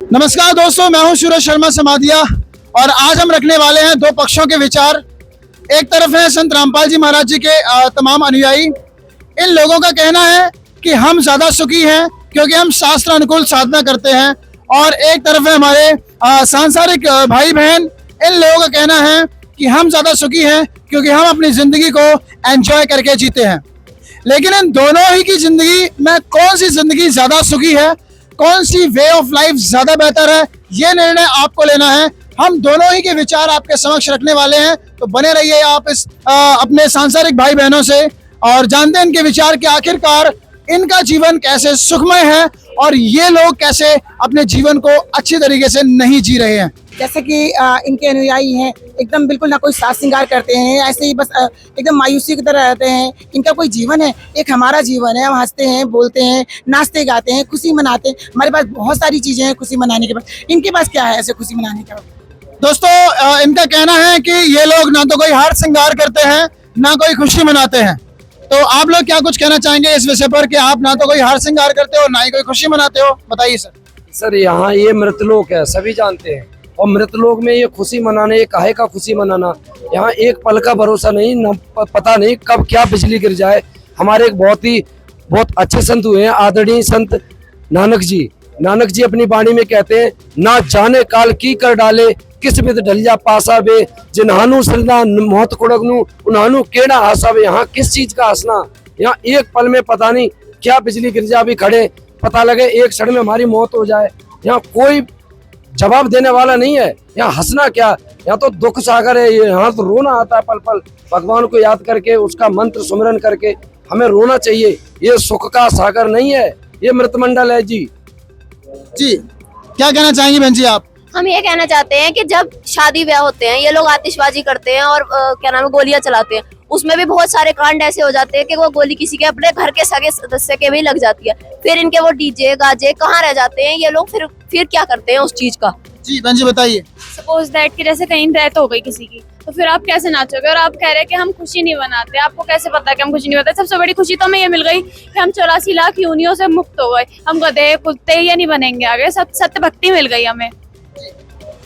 नमस्कार दोस्तों, मैं हूं सूरज शर्मा समाधिया और आज हम रखने वाले हैं दो पक्षों के विचार। एक तरफ है संत रामपाल जी महाराज जी के तमाम अनुयायी। इन लोगों का कहना है कि हम ज़्यादा सुखी हैं क्योंकि हम शास्त्र अनुकूल साधना करते हैं, और एक तरफ है हमारे सांसारिक भाई बहन। इन लोगों का कहना है कि हम ज़्यादा सुखी हैं क्योंकि हम अपनी ज़िंदगी को एंजॉय करके जीते हैं। लेकिन इन दोनों ही की ज़िंदगी में कौन सी ज़िंदगी ज़्यादा सुखी है, कौन सी वे ऑफ लाइफ ज्यादा बेहतर है, ये निर्णय आपको लेना है। हम दोनों ही के विचार आपके समक्ष रखने वाले हैं, तो बने रहिए आप इस अपने सांसारिक भाई बहनों से और जानते हैं इनके विचार कि आखिरकार इनका जीवन कैसे सुखमय है और ये लोग कैसे अपने जीवन को अच्छी तरीके से नहीं जी रहे हैं। जैसे कि इनके अनुयायी हैं, एकदम बिल्कुल ना कोई साज श्रृंगार करते हैं, ऐसे ही बस एकदम मायूसी की तरह रहते हैं। इनका कोई जीवन है, एक हमारा जीवन है। हम हंसते हैं, बोलते हैं, नाचते गाते हैं, खुशी मनाते हैं। हमारे पास बहुत सारी चीजें हैं खुशी मनाने के बाद। इनके पास क्या है ऐसे खुशी मनाने के बाद? दोस्तों, इनका कहना है कि ये लोग ना तो कोई हार श्रृंगार करते हैं, ना कोई खुशी मनाते हैं। तो आप लोग क्या कुछ कहना चाहेंगे इस विषय पर कि आप ना तो कोई हार श्रृंगार करते हो, ना ही कोई खुशी मनाते हो? बताइए सर। सर, यहाँ ये मृतलोक है, सभी जानते हैं, और मृतलोक में ये खुशी मनाने, ये काहे का खुशी मनाना। यहाँ एक पल का भरोसा नहीं, न पता नहीं कब क्या बिजली गिर जाए। हमारे एक बहुत अच्छे संत हुए हैं, आदरणीय संत नानक जी। नानक जी अपनी वाणी में कहते हैं, ना जाने काल की कर डाले, किस विध ढलिया पासा वे, जिन्हानु सृजना मौत कुड़गनु उन्हानु केड़ा हासा वे। यहाँ किस चीज का हंसना, यहाँ एक पल में पता नहीं क्या बिजली गिर जाए, अभी खड़े पता लगे एक क्षण में हमारी मौत हो जाए। यहाँ कोई जवाब देने वाला नहीं है। यहाँ हंसना क्या, यहाँ तो दुख सागर है। यहाँ तो रोना आता है पल पल। भगवान को याद करके, उसका मंत्र सुमिरन करके हमें रोना चाहिए। ये सुख का सागर नहीं है, ये मृतमंडल है। जी क्या कहना चाहेंगी बहन जी आप? हम ये कहना चाहते हैं कि जब शादी ब्याह होते हैं, ये लोग आतिशबाजी करते हैं और क्या नाम है, गोलियां चलाते हैं। उसमें भी बहुत सारे कांड ऐसे हो जाते हैं कि वो गोली किसी के अपने घर के सगे सदस्य के भी लग जाती है। फिर इनके वो डीजे गाजे कहाँ रह जाते हैं ये लोग? फिर क्या करते हैं उस चीज का? जी बहन जी बताइए। सपोज दैट कि जैसे कहीं डेथ हो गई किसी की, तो फिर आप कैसे नाचोगे? और आप कह रहे हैं कि हम खुशी नहीं मनाते। आपको कैसे पता है कि हम खुशी नहीं मनाते? सबसे बड़ी खुशी तो हमें ये मिल गई कि हम 84 लाख योनियों से मुक्त हो गए। हम गधे कुत्ते ये नहीं बनेंगे आगे। सब सत्य भक्ति मिल गई हमें।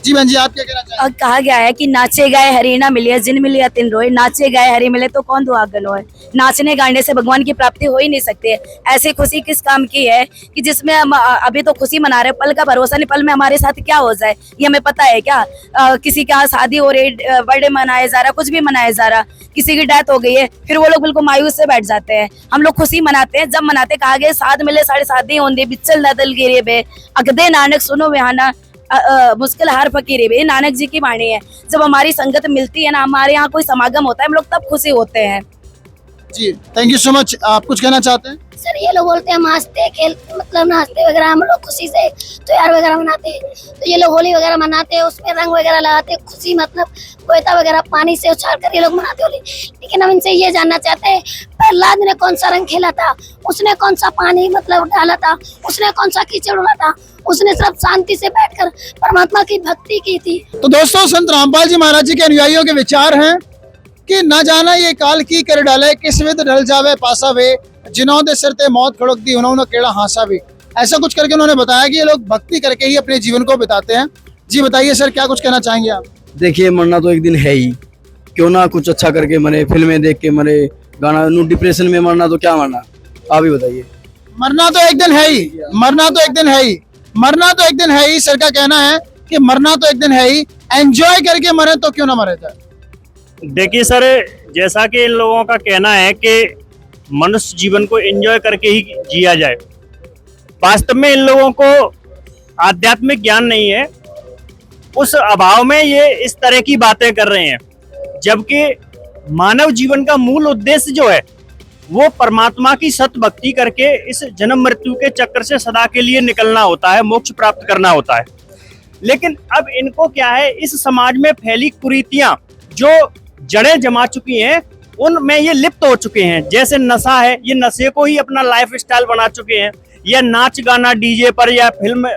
जी बहन जी आप क्या कहना चाहेंगे? और कहा गया है कि नाचे गाए हरि ना मिले, जिन मिले तिन रोए। नाचे गाए हरि मिले तो कौन दुआगन होए। नाचने गाने से भगवान की प्राप्ति हो ही नहीं सकती है। ऐसी खुशी किस काम की है कि जिसमें हम अभी तो खुशी मना रहे, पल का भरोसा नहीं, पल में हमारे साथ क्या हो जाए ये हमें पता है क्या? किसी के यहाँ शादी हो रही, बर्थडे मनाया जा रहा, कुछ भी मनाया जा रहा, किसी की डेथ हो गई है, फिर वो लोग बिल्कुल मायूस से बैठ जाते हैं। हम लोग खुशी मनाते हैं जब मनाते। कहा गया साथ मिले साढ़े शादी होंगे, बिचल नदल गिरे बे, अगदे नानक सुनो बेहाना, मुश्किल हार फकीर है। नानक जी की वाणी है। जब हमारी संगत मिलती है ना, हमारे यहाँ कोई समागम होता है, हम लोग तब खुशी होते हैं। जी थैंक यू सो मच। आप कुछ कहना चाहते हैं? सर, ये लोग बोलते हैं हम हंसते खेल मतलब नाचते वगैरह, हम लोग खुशी से त्योहार वगैरह मनाते हैं। तो ये लोग होली वगैरह मनाते हैं, उसमें रंग वगैरह लगाते हैं, खुशी मतलब कोयता वगैरह पानी से उछाल कर ये लोग मनाते होली। लेकिन हम इनसे ये जानना चाहते हैं, प्रहलाद ने कौन सा रंग खेला था? उसने कौन सा पानी मतलब डाला था? उसने कौन सा कीचड़ उड़ा था? उसने सिर्फ शांति से बैठकर परमात्मा की भक्ति की थी। तो दोस्तों, संत रामपाल जी महाराज जी के अनुयायियों के विचार हैं कि न जाना ये काल की कर डाले, किस विध ढल जावे पासा वे, जिन्हों दे सिर ते मौत खड़क दी उन्होंने केड़ा हासा भी। ऐसा कुछ करके उन्होंने बताया कि ये लोग भक्ति करके ही अपने जीवन को बिताते हैं। जी बताइए सर, क्या कुछ कहना चाहेंगे आप? देखिए, मरना तो एक दिन है ही, क्यों ना कुछ अच्छा करके मरे, फिल्में देख के मरे, गाना डिप्रेशन में मरना तो क्या मरना, आप ही बताइए। मरना तो एक दिन है ही, मरना तो एक दिन है ही, मरना तो एक दिन है ही। सर का कहना है कि मरना तो एक दिन है ही, एंजॉय करके मरे तो क्यों ना मरे जाए। देखिए सर, जैसा कि इन लोगों का कहना है कि मनुष्य जीवन को एंजॉय करके ही जिया जाए, वास्तव में इन लोगों को आध्यात्मिक ज्ञान नहीं है। उस अभाव में ये इस तरह की बातें कर रहे हैं, जबकि मानव जीवन का मूल उद्देश्य जो है वो परमात्मा की सत भक्ति करके इस जन्म मृत्यु के चक्र से सदा के लिए निकलना होता है, मोक्ष प्राप्त करना होता है। लेकिन अब इनको क्या है, इस समाज में फैली कुरीतियां जो जड़ें जमा चुकी हैं उनमें ये लिप्त हो चुके हैं। जैसे नशा है, ये नशे को ही अपना लाइफ स्टाइल बना चुके हैं। या नाच गाना डीजे पर, या फिल्म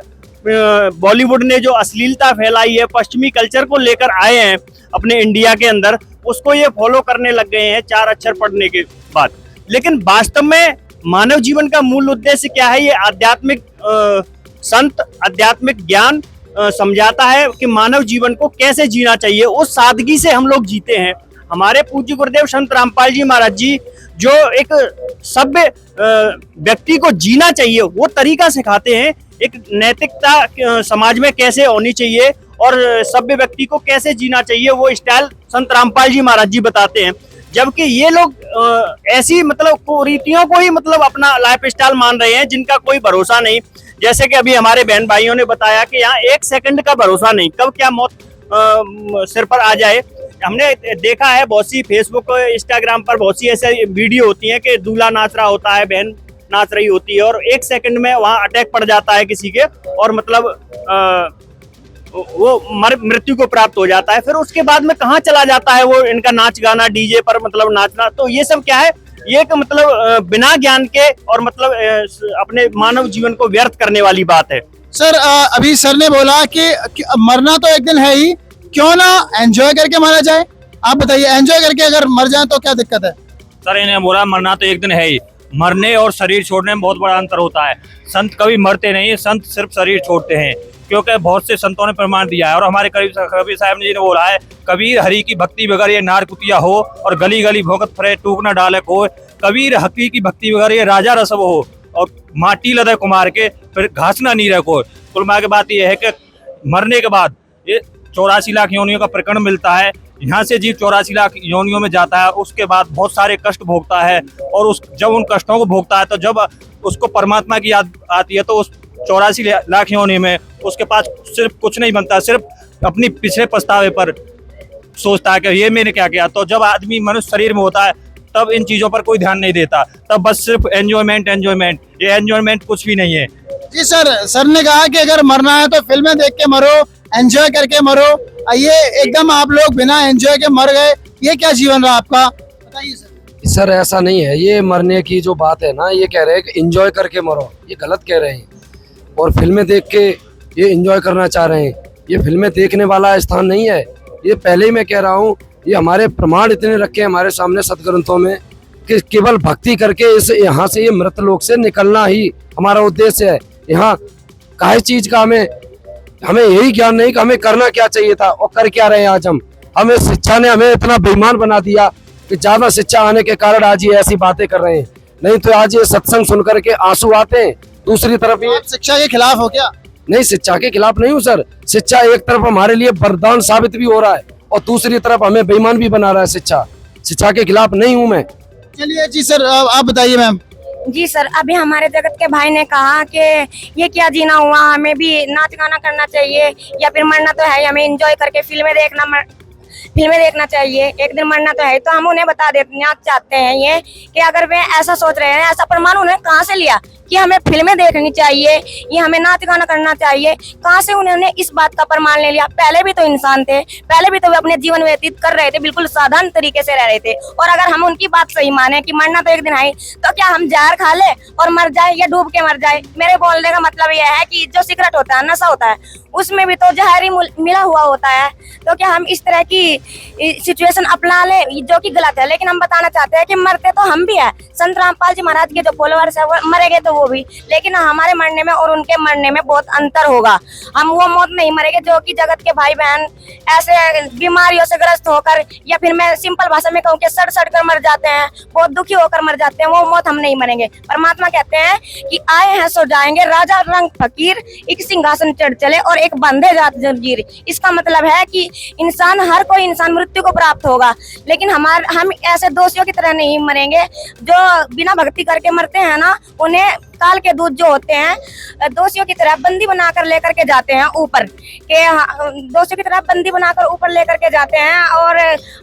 बॉलीवुड ने जो अश्लीलता फैलाई है, पश्चिमी कल्चर को लेकर आए हैं अपने इंडिया के अंदर, उसको ये फॉलो करने लग गए हैं 4 अक्षर पढ़ने के बाद। लेकिन वास्तव में मानव जीवन का मूल उद्देश्य क्या है? ये आध्यात्मिक संत आध्यात्मिक ज्ञान समझाता है कि मानव जीवन को कैसे जीना चाहिए, उस सादगी से हम लोग जीते हैं। हमारे पूज्य गुरुदेव संत रामपाल जी महाराज जी जो एक सभ्य व्यक्ति को जीना चाहिए वो तरीका सिखाते हैं, एक नैतिकता समाज में कैसे होनी चाहिए और सभ्य व्यक्ति को कैसे जीना चाहिए वो स्टाइल संत रामपाल जी महाराज जी बताते हैं। जबकि ये लोग ऐसी मतलब कुरीतियों को ही मतलब अपना लाइफ स्टाइल मान रहे हैं जिनका कोई भरोसा नहीं। जैसे कि अभी हमारे बहन भाइयों ने बताया कि यहाँ 1 सेकंड का भरोसा नहीं, कब क्या मौत सिर पर आ जाए। हमने देखा है बहुत सी फेसबुक इंस्टाग्राम पर बहुत सी ऐसी वीडियो होती हैं कि दूल्हा नाच रहा होता है, बहन नाच रही होती है और 1 सेकंड में वहाँ अटैक पड़ जाता है किसी के और मतलब वो मृत्यु को प्राप्त हो जाता है। फिर उसके बाद में कहाँ चला जाता है वो इनका नाच गाना, डीजे पर मतलब नाचना। तो ये सब क्या है, ये एक मतलब बिना ज्ञान के और मतलब अपने मानव जीवन को व्यर्थ करने वाली बात है। सर अभी सर ने बोला कि मरना तो एक दिन है ही, क्यों ना एंजॉय करके मारा जाए। आप बताइए, एंजॉय करके अगर मर जाए तो क्या दिक्कत है? सर इन्हें बोला मरना तो एक दिन है ही, मरने और शरीर छोड़ने में बहुत बड़ा अंतर होता है। संत कभी मरते नहीं, संत सिर्फ शरीर छोड़ते हैं, क्योंकि बहुत से संतों ने प्रमाण दिया है। और हमारे कबीर साहब जी ने बोला है, कबीर हरि की भक्ति बगैर ये नार कुतिया हो और गली गली भोगत फरे टूक न डाले को। कबीर हकी की भक्ति बगैर ये राजा रसव हो और माटी लदे कुमार के फिर घास ना नीरे को। कुल मिला के बात यह है कि मरने के बाद ये 84 लाख योनियों का प्रकरण मिलता है। यहाँ से जीव 84 लाख योनियों में जाता है, उसके बाद बहुत सारे कष्ट भोगता है और जब उन कष्टों को भोगता है तो जब उसको परमात्मा की याद आती है तो उस 84 लाख योनि में उसके पास सिर्फ कुछ नहीं बनता, सिर्फ अपनी पिछले पछतावे पर सोचता है कि ये मैंने क्या किया। तो जब आदमी मनुष्य शरीर में होता है तब इन चीजों पर कोई ध्यान नहीं देता, तब बस सिर्फ एंजॉयमेंट। ये एंजॉयमेंट कुछ भी नहीं है। जी सर ने कहा कि अगर मरना है तो फिल्में देख के मरो, एंजॉय करके मरो। ये एकदम आप लोग बिना एंजॉय के मर गए, ये क्या जीवन रहा आपका, बताइए सर। सर ऐसा नहीं है, ये मरने की जो बात है ना, ये कह रहे हैं कि एंजॉय करके मरो, ये गलत कह रहे हैं। और फिल्में देख के ये एंजॉय करना चाह रहे हैं, ये फिल्में देखने वाला स्थान नहीं है। ये पहले ही मैं कह रहा हूँ, ये हमारे प्रमाण इतने रखे हमारे सामने सदग्रंथों में कि केवल भक्ति करके इस यहाँ से ये मृत लोक से निकलना ही हमारा उद्देश्य है। यहाँ काहे चीज का हमें यही ज्ञान नहीं कि हमें करना क्या चाहिए था और कर क्या रहे हैं आज हम। हमें शिक्षा ने हमें इतना बेईमान बना दिया कि ज्यादा शिक्षा आने के कारण आज ये ऐसी बातें कर रहे हैं। नहीं तो आज ये सत्संग सुन करके आंसू आते हैं। दूसरी तरफ ये शिक्षा के खिलाफ हो क्या? नहीं, शिक्षा के खिलाफ नहीं हूँ सर। शिक्षा एक तरफ हमारे लिए वरदान साबित भी हो रहा है और दूसरी तरफ हमें बेईमान भी बना रहा है। शिक्षा के खिलाफ नहीं हूँ मैं। चलिए जी सर, आप बताइए मैम। जी सर, अभी हमारे जगत के भाई ने कहा कि ये क्या जीना हुआ, हमें भी नाच गाना करना चाहिए या फिर मरना तो है, हमें एंजॉय करके फिल्में देखना चाहिए, एक दिन मरना तो है। तो हम उन्हें बता देना चाहते हैं ये कि अगर वे ऐसा सोच रहे हैं, ऐसा प्रमाण उन्हें कहाँ से लिया कि हमें फिल्में देखनी चाहिए या हमें नाच गाना करना चाहिए, कहाँ से उन्होंने इस बात का प्रमाण ले लिया? पहले भी तो इंसान थे, पहले भी तो वे अपने जीवन व्यतीत कर रहे थे, बिल्कुल साधारण तरीके से रह रहे थे। और अगर हम उनकी बात सही माने कि मरना तो एक दिन है, तो क्या हम जहर खा ले और मर जाए या डूब के मर जाए? मेरे बोलने का मतलब यह है कि जो सिगरेट होता है, नशा होता है, उसमें भी तो जहर ही मिला हुआ होता है। तो क्या हम इस तरह की सिचुएशन अपना ले जो कि गलत है? लेकिन हम बताना चाहते हैं कि मरते तो हम भी है। संत रामपाल जी महाराज के जो फॉलोअर्स है वो मरेंगे तो वो भी, लेकिन हमारे मरने में और उनके मरने में बहुत अंतर होगा। हम वो मौत नहीं मरेंगे जो कि जगत के भाई बहन ऐसे बीमारियों से ग्रस्त होकर, या फिर मैं सिंपल भाषा में कहूँ कि सड़ कर मर जाते हैं, बहुत दुखी होकर मर जाते हैं। वो मौत हम नहीं मरेंगे। परमात्मा कहते हैं कि आए हैं सो जाएंगे, राजा रंग फकीर, एक सिंहासन चढ़ चले और एक बंधे जात जंजीर। इसका मतलब है कि इंसान, हर कोई इंसान मृत्यु को प्राप्त होगा, लेकिन हम ऐसे दोषियों की तरह नहीं मरेंगे जो बिना भक्ति करके मरते हैं ना। उन्हें काल के दूत जो होते हैं दोषियों की तरह बंदी बनाकर लेकर के जाते हैं ऊपर के, दोषियों की तरह बंदी बनाकर ऊपर लेकर के जाते हैं। और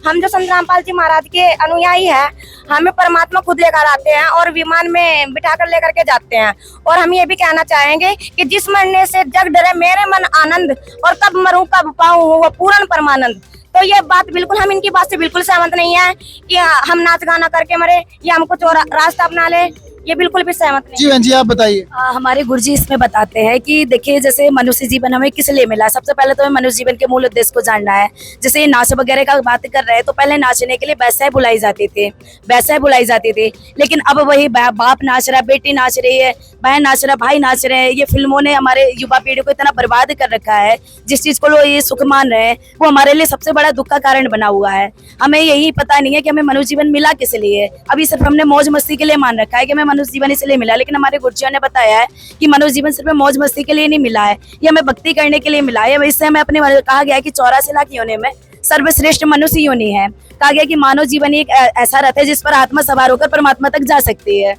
हम जो संत रामपाल जी महाराज के अनुयायी हैं, हमें परमात्मा खुद लेकर आते हैं और विमान में बिठाकर लेकर के जाते हैं। और हम ये भी कहना चाहेंगे कि जिस मरने से जग डरे मेरे मन आनंद, और कब मरूं कब पाऊं वो पूर्ण परमानंद। तो ये बात बिल्कुल, हम इनकी बात से बिल्कुल सहमत नहीं है कि हम नाच गाना करके मरे या हम कुछ और रास्ता अपना ले। ये बिल्कुल भी सहमत नहीं। जी बहन जी आप बताइए। हमारे गुरुजी इसमें बताते हैं कि देखिए जैसे मनुष्य जीवन हमें किस लिए मिला। सबसे पहले तो हमें मनुष्य जीवन के मूल उद्देश्य को जानना है। जैसे ये नाच वगैरह का बात कर रहे हैं तो पहले नाचने के लिए वैसे बुलाई जाती थी, वैसे बुलाई जाती थी। लेकिन अब वही बाप नाच रहा है, बेटी नाच रही है, बहन नाच रहा है, भाई नाच रहे हैं। ये फिल्मों ने हमारे युवा पीढ़ी को इतना बर्बाद कर रखा है। जिस चीज को लोग ये सुख मान रहे हैं वो हमारे लिए सबसे बड़ा दुख का कारण बना हुआ है। हमें यही पता नहीं है कि हमें मनुष्य जीवन मिला किस लिए। अभी सिर्फ हमने मौज मस्ती के लिए मान रखा है कि हमें मनुष्य जीवन इसलिए मिला, लेकिन हमारे गुरुजियों ने बताया है कि मनुष्य जीवन सिर्फ मौज मस्ती के लिए नहीं मिला है, ये हमें भक्ति करने के लिए मिला है। इससे हमें अपने कहा गया है कि 84 लाख योनि में सर्वश्रेष्ठ मनुष्य योनि है। कहा गया कि मानव जीवन एक ऐसा रथ है जिस पर आत्मा सवार होकर परमात्मा तक जा सकती है।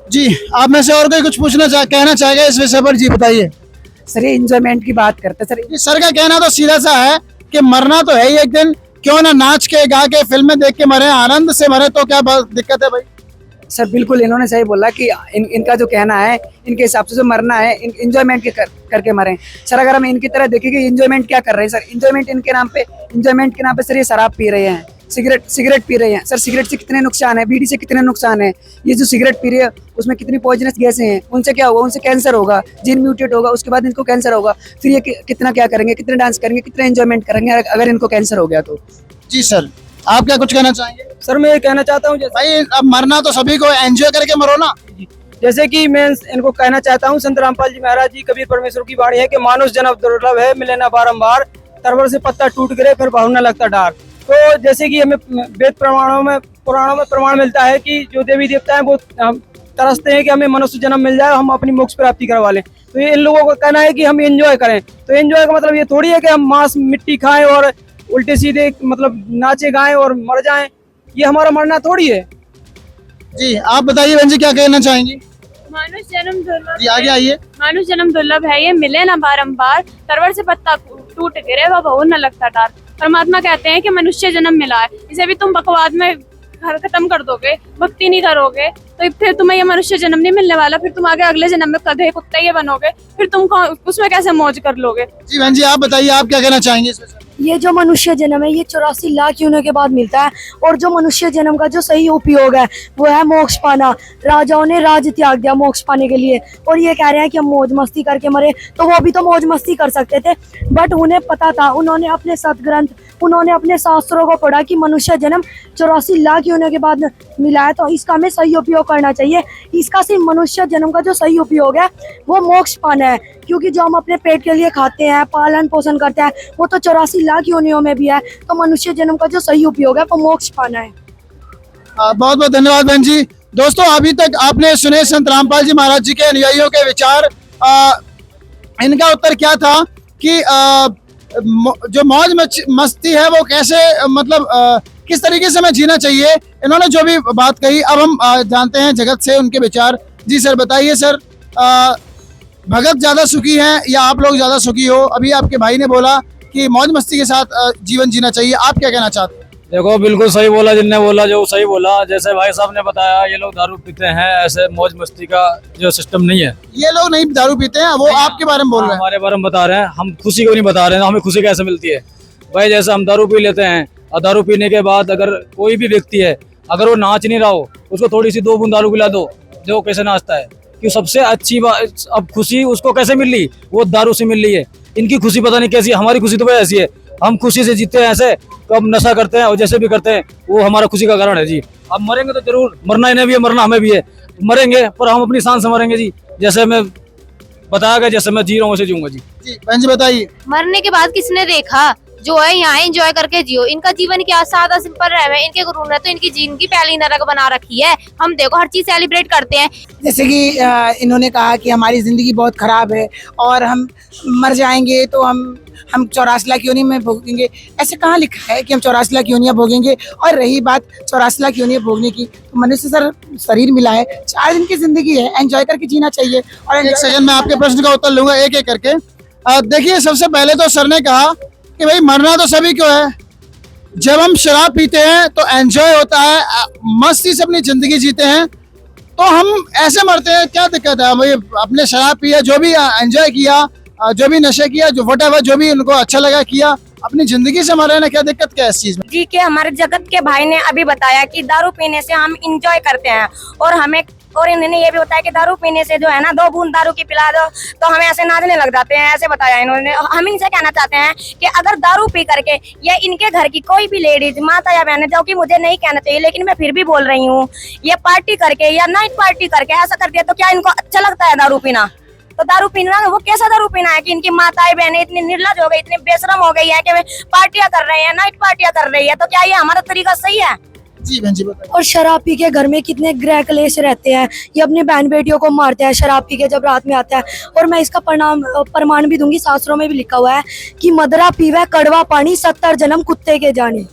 जी आप में से और कोई कुछ कहना चाहेगा इस विषय पर? जी बताइए। सर ये इंजॉयमेंट की बात करते सर। जी सर का कहना तो सीधा सा है कि मरना तो है ही एक दिन, क्यों ना नाच के गा के फिल्में देख के मरे, आनंद से मरे, तो क्या दिक्कत है भाई? सर बिल्कुल इन्होंने सही बोला कि इनका जो कहना है इनके हिसाब से जो मरना है इंजॉयमेंट करके मरें। सर अगर हम इनकी तरह देखें कि इंजॉयमेंट क्या कर रहे हैं सर, इंजॉयमेंट के नाम पे सर ये शराब पी रहे हैं, सिगरेट पी रहे हैं। सर सिगरेट से कितने नुकसान है, बीड़ी से कितने नुकसान है। ये जो सिगरेट पी रहे हैं उसमें कितनी पॉइजनस गैसें हैं, उनसे क्या होगा, उनसे कैंसर होगा, जीन म्यूटेट होगा, उसके बाद इनको कैंसर होगा। फिर ये कितना क्या करेंगे, कितने डांस करेंगे, कितने एंजॉयमेंट करेंगे अगर इनको कैंसर हो गया तो। जी सर आप क्या कुछ कहना चाहेंगे? सर मैं ये कहना चाहता हूँ भाई अब मरना तो सभी को, एंजॉय करके मरो ना। जैसे कि मैं इनको कहना चाहता हूँ, संत रामपाल जी महाराज जी कबीर परमेश्वर की वाणी है कि मानुष जन्म दुर्लभ है, मिले ना बारंबार, तरवर से पत्ता टूट गिरे फिर बाहु न लगता डार। तो जैसे कि हमें वेद पुराणों में प्रमाण मिलता है कि जो देवी देवता है वो तरसते हैं कि हमें मनुष्य जन्म मिल जाए, हम अपनी मोक्ष प्राप्ति करवा लें। तो ये इन लोगों का कहना है कि हम एंजॉय करें। तो एंजॉय का मतलब ये थोड़ी है कि हम मांस मिट्टी खाएं और उल्टे सीधे मतलब नाचे गाएं और मर जाएं, ये हमारा मरना थोड़ी है। जी आप बताइए बहन जी क्या कहना चाहेंगी? मानुष जन्म दुर्लभ जी आगे आइए। मानुष जन्म दुर्लभ है, ये मिले ना बारंबार, तरवर से पत्ता टूट गिरे वह बहु न लगता डार। परमात्मा कहते हैं कि मनुष्य जन्म मिला है, इसे भी तुम बकवाद में खत्म कर दोगे, भक्ति नहीं करोगे तो फिर तुम्हें ये मनुष्य जन्म नहीं मिलने वाला। फिर तुम आगे अगले जन्म में गधे कुत्ते ये बनोगे, फिर तुम उसमें कैसे मौज कर लोगे? जी बहन जी आप बताइए आप क्या कहना चाहेंगे इस विषय? ये जो मनुष्य जन्म है ये 84 लाख योनियों के बाद मिलता है, और जो मनुष्य जन्म का जो सही उपयोग है वो है मोक्ष पाना। राजाओं ने राज त्याग दिया मोक्ष पाने के लिए, और ये कह रहे हैं कि हम मौज मस्ती करके मरे, तो वो भी तो मौज मस्ती कर सकते थे, बट उन्हें पता था, उन्होंने अपने सदग्रंथ, उन्होंने अपने शास्त्रों को पढ़ा कि मनुष्य जन्म 84 लाख योनियों के बाद मिला है, तो इसका हमें सही उपयोग करना चाहिए। इसका सिर्फ मनुष्य जन्म का जो सही उपयोग है वो मोक्ष पाना है, क्योंकि जो हम अपने पेट के लिए खाते हैं, पालन पोषण करते हैं, वो तो 84 लाख योनियों में भी है। तो मनुष्य जन्म का जो सही उपयोग है वो मोक्ष पाना है। बहुत बहुत धन्यवाद बहन जी। दोस्तों अभी तक आपने सुने संत रामपाल जी महाराज जी के अनुयायियों के विचार। इनका उत्तर क्या था कि जो मौज मस्ती है वो कैसे मतलब किस तरीके से हमें जीना चाहिए, इन्होंने जो भी बात कही। अब हम जानते हैं जगत से उनके विचार। जी सर बताइए सर, भगत ज्यादा सुखी हैं या आप लोग ज्यादा सुखी हो? अभी आपके भाई ने बोला कि मौज मस्ती के साथ जीवन जीना चाहिए, आप क्या कहना चाहते हैं? देखो बिल्कुल सही बोला जिनने बोला, जो सही बोला। जैसे भाई साहब ने बताया ये लोग दारू पीते हैं, ऐसे मौज मस्ती का जो सिस्टम नहीं है। ये लोग नहीं दारू पीते हैं, वो आपके बारे में बोल रहे हैं। हमारे बारे में बता रहे हैं, हम खुशी को नहीं बता रहे हैं। हमें खुशी कैसे मिलती है भाई? जैसे हम दारू पी लेते हैं और दारू पीने के बाद अगर कोई भी व्यक्ति है अगर वो नाच नहीं रहा हो, उसको थोड़ी सी 2 बूंद दारू पिला दो, जो कैसे नाचता है। कि सबसे अच्छी बात, अब खुशी उसको कैसे मिल रही, वो दारू से मिल रही है। इनकी खुशी पता नहीं कैसी है, हमारी खुशी तो भाई ऐसी है, हम खुशी से जीते हैं ऐसे। तो हम नशा करते हैं और जैसे भी करते हैं वो हमारा खुशी का कारण है जी। अब मरेंगे तो जरूर, मरना इन्हें भी है, मरना हमें भी है। मरेंगे पर हम अपनी शान से मरेंगे जी, जैसे मैं बताया गया, जैसे मैं जी रहा हूँ वैसे जीऊंगा जी। जी बहन जी बताइए। मरने के बाद किसने देखा? जो है यहाँ एंजॉय करके जियो। इनका जीवन क्या सादा सिंपल रहे, इनके गुरु ने तो इनकी जिंदगी पहली नरक बना रखी है। हम देखो हर चीज सेलिब्रेट करते हैं। जैसे कि इन्होंने कहा कि हमारी ज़िंदगी बहुत ख़राब है और हम मर जाएंगे तो हम 84 लाख योनि में भोगेंगे। ऐसे कहाँ लिखा है कि हम 84 लाख योनियाँ भोगेंगे? और रही बात 84 लाख योनियाँ भोगने की, तो मनुष्य सर शरीर मिला है, 4 दिन की ज़िंदगी है, एंजॉय करके जीना चाहिए। और एक सेकंड में आपके प्रश्न का उत्तर लूंगा एक एक करके। देखिए सबसे पहले तो सर ने कहा कि भाई मरना तो सभी को है। जब हम शराब पीते हैं तो एंजॉय होता है, मस्ती से अपनी जिंदगी जीते हैं, तो हम ऐसे मरते हैं, क्या दिक्कत है? भाई अपने शराब पिया, जो भी एंजॉय किया, जो भी नशे किया, जो व्हाटएवर जो भी उनको अच्छा लगा किया, अपनी जिंदगी से मर रहे हैं ना, क्या दिक्कत क्या है इस चीज में? जी के हमारे जगत के भाई ने अभी बताया कि दारू पीने से हम इंजॉय करते हैं और हमें, और इन्होंने ये भी बताया कि दारू पीने से जो है ना 2 बूंद दारू की पिला दो तो हमें ऐसे नाचने लग जाते हैं, ऐसे बताया इन्होंने। हम इनसे कहना चाहते हैं कि अगर दारू पी करके या इनके घर की कोई भी लेडीज माता या बहन, जो कि मुझे नहीं कहना चाहिए लेकिन मैं फिर भी बोल रही हूँ, ये पार्टी करके या नाइट पार्टी करके ऐसा करती है तो क्या इनको अच्छा लगता है दारू पीना? तो दारू पीना वो कैसा दारू पीना है कि इनकी माताएं बहनें इतनी निर्लज हो गई, इतनी बेशरम हो गई है कि पार्टियां कर रहे हैं, नाइट पार्टियां कर रही है, तो क्या ये हमारा तरीका सही है? जी बहन जी बताइए। और शराब पी के घर में कितने गृह कलेश रहते हैं, ये अपनी बहन बेटियों को मारते हैं शराब पी के जब रात में आता है। और मैं इसका प्रमाण भी दूंगी, शास्त्रों में भी लिखा हुआ है कि मदरा पीवे कड़वा पानी 70 जन्म कुत्ते के जाने।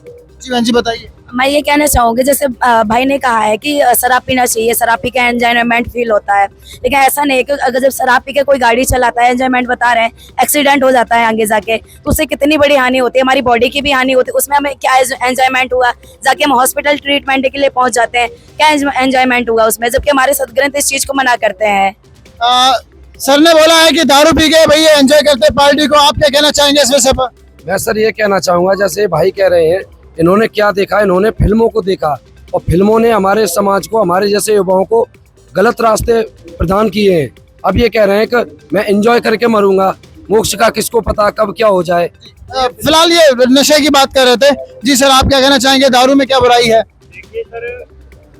जी बहन जी बताइए। मैं ये कहना चाहूंगी, जैसे भाई ने कहा है कि शराब पीना चाहिए, शराब पी के एंजॉयमेंट फील होता है, लेकिन ऐसा नहीं है कि अगर जब शराब पी के कोई गाड़ी चलाता है, एंजॉयमेंट बता रहे हैं, एक्सीडेंट हो जाता है आगे जाके तो उससे कितनी बड़ी हानि होती है, हमारी बॉडी की भी हानि होती है। उसमें हमें क्या एंजॉयमेंट हुआ, जाके हम हॉस्पिटल ट्रीटमेंट के लिए पहुंच जाते हैं, क्या एंजॉयमेंट हुआ उसमें, जबकि हमारे सदग्रंथ इस चीज को मना करते हैं। सर ने बोला है कि दारू पी के भैया एंजॉय करते पार्टी को, आप क्या कहना चाहेंगे इस विषय पर? मैं सर ये कहना चाहूँगा, जैसे भाई कह रहे हैं, इन्होंने क्या देखा, इन्होंने फिल्मों को देखा और फिल्मों ने हमारे समाज को, हमारे जैसे युवाओं को गलत रास्ते प्रदान किए हैं। अब ये कह रहे हैं कि मैं एंजॉय करके मरूंगा, मोक्ष का किसको पता कब क्या हो जाए। फिलहाल ये नशे की बात कर रहे थे। जी सर, आप क्या कहना चाहेंगे, दारू में क्या बुराई है? देखिए सर,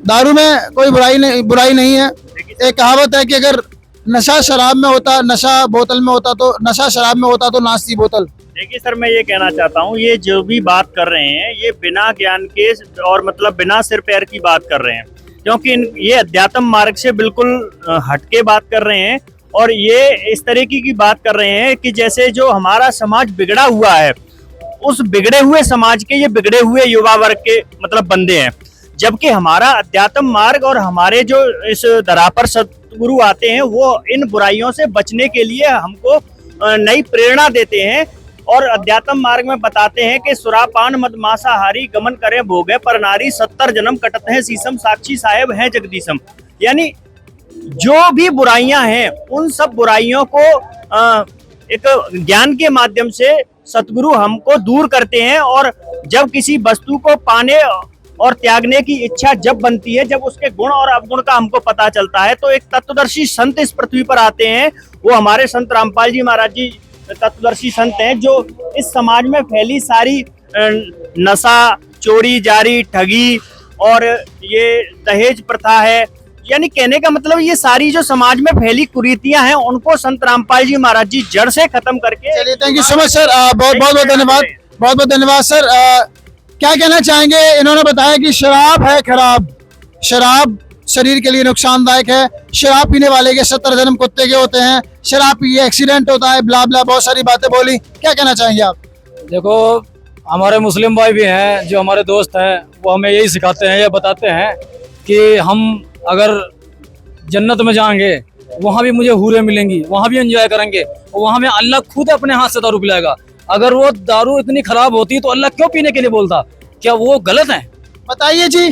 दारू में कोई बुराई नहीं है। एक कहावत है कि अगर नशा शराब में होता, नशा बोतल में होता, तो नशा शराब में होता तो नाचती बोतल। देखिए सर, मैं ये कहना चाहता हूँ, ये जो भी बात कर रहे हैं ये बिना ज्ञान के और मतलब बिना सिर पैर की बात कर रहे हैं, क्योंकि ये अध्यात्म मार्ग से बिल्कुल हटके बात कर रहे हैं और ये इस तरीके की बात कर रहे हैं कि जैसे जो हमारा समाज बिगड़ा हुआ है, उस बिगड़े हुए समाज के ये बिगड़े हुए युवा वर्ग के मतलब बंदे हैं, जबकि हमारा अध्यात्म मार्ग और हमारे जो इस धरा पर सतगुरु आते हैं वो इन बुराइयों से बचने के लिए हमको नई प्रेरणा देते हैं और अध्यात्म मार्ग में बताते हैं कि सुरापान मद मांसाहारी गमन करें भोगे पर नारी 70 जन्म कटत है शीशम साक्षी साहेब है जगदीशम। यानी जो भी बुराइयां हैं उन सब बुराइयों को एक ज्ञान के माध्यम से सतगुरु हमको दूर करते हैं और जब किसी वस्तु को पाने और त्यागने की इच्छा जब बनती है, जब उसके गुण और अवगुण का हमको पता चलता है, तो एक तत्वदर्शी संत इस पृथ्वी पर आते हैं। वो हमारे संत रामपाल जी महाराज जी तत्वदर्शी संत हैं जो इस समाज में फैली सारी नशा, चोरी जारी, ठगी और ये दहेज प्रथा है, यानी कहने का मतलब ये सारी जो समाज में फैली कुरीतियां हैं उनको संत रामपाल जी महाराज जी जड़ से खत्म करके। चलिए, thank you so much sir, बहुत बहुत धन्यवाद, बहुत बहुत धन्यवाद सर। क्या कहना चाहेंगे? इन्होंने बताया कि शराब है खराब, शराब शरीर के लिए नुकसानदायक है, शराब पीने वाले के 70 जन्म कुत्ते के होते हैं, शराब पिए एक्सीडेंट होता है, ब्ला ब्ला बहुत सारी बातें बोली। क्या कहना चाहेंगे आप? देखो, हमारे मुस्लिम भाई भी हैं जो हमारे दोस्त हैं, वो हमें यही सिखाते हैं, ये बताते हैं कि हम अगर जन्नत में जाएंगे वहाँ भी मुझे हूरें मिलेंगी, वहाँ भी एंजॉय करेंगे और वहाँ में अल्लाह खुद अपने हाथ से दारू पिलाएगा। अगर वो दारू इतनी खराब होती तो अल्लाह क्यों पीने के लिए बोलता? क्या वो गलत है? बताइए जी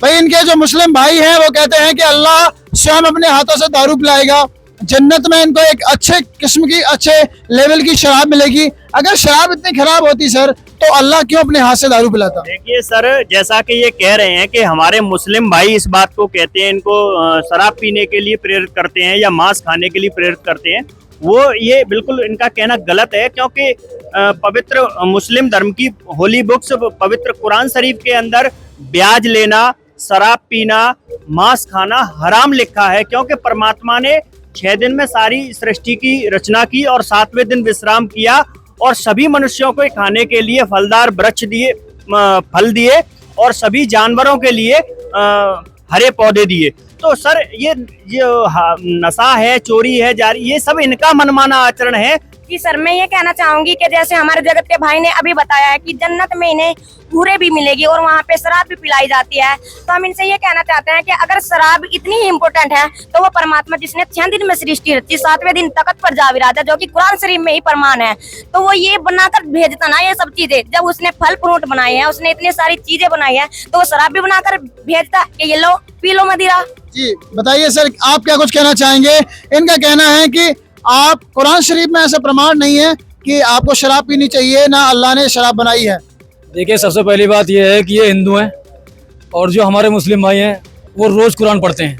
भाई। इनके जो मुस्लिम भाई हैं वो कहते हैं कि अल्लाह स्वयं अपने हाथों से दारू पिलाएगा, जन्नत में इनको एक अच्छे किस्म की, अच्छे लेवल की शराब मिलेगी। अगर शराब इतनी खराब होती सर तो अल्लाह क्यों अपने हाथ से दारू पिलाता? देखिए सर, जैसा कि ये कह रहे हैं कि हमारे मुस्लिम भाई इस बात को कहते हैं, इनको शराब पीने के लिए प्रेरित करते हैं या मांस खाने के लिए प्रेरित करते हैं, वो ये बिल्कुल इनका कहना गलत है, क्योंकि पवित्र मुस्लिम धर्म की होली बुक्स, पवित्र कुरान शरीफ के अंदर ब्याज लेना, शराब पीना, मांस खाना हराम लिखा है, क्योंकि परमात्मा ने 6 दिन में सारी सृष्टि की रचना की और 7वें दिन विश्राम किया और सभी मनुष्यों को खाने के लिए फलदार वृक्ष दिए, फल दिए और सभी जानवरों के लिए हरे पौधे दिए। तो सर ये नशा है, चोरी है, जारी, ये सब इनका मनमाना आचरण है। जी सर, मैं ये कहना चाहूंगी कि जैसे हमारे जगत के भाई ने अभी बताया है कि जन्नत में इन्हें हूरें भी मिलेगी और वहाँ पे शराब भी पिलाई जाती है, तो हम इनसे ये कहना चाहते हैं कि अगर शराब इतनी ही इम्पोर्टेंट है तो वो परमात्मा जिसने 6 दिन में सृष्टि रची, 7वें दिन तख्त पर जा विराजा, जो कि कुरान शरीफ में ही प्रमाण है, तो वो ये बनाकर भेजता ना ये सब चीजें। जब उसने फल फ्रूट बनाए हैं, उसने इतनी सारी चीजें बनाई है, तो वो शराब भी बनाकर भेजता कि ये लो पी लो मदिरा। जी बताइए सर, आप क्या कुछ कहना चाहेंगे? इनका कहना है कि आप कुरान शरीफ में ऐसा प्रमाण नहीं है, कि आपको शराब पीनी चाहिए, ना अल्लाह ने शराब बनाई है? देखिए, सबसे पहली बात यह है कि ये हिंदू हैं और जो हमारे मुस्लिम भाई हैं वो रोज़ कुरान पढ़ते हैं।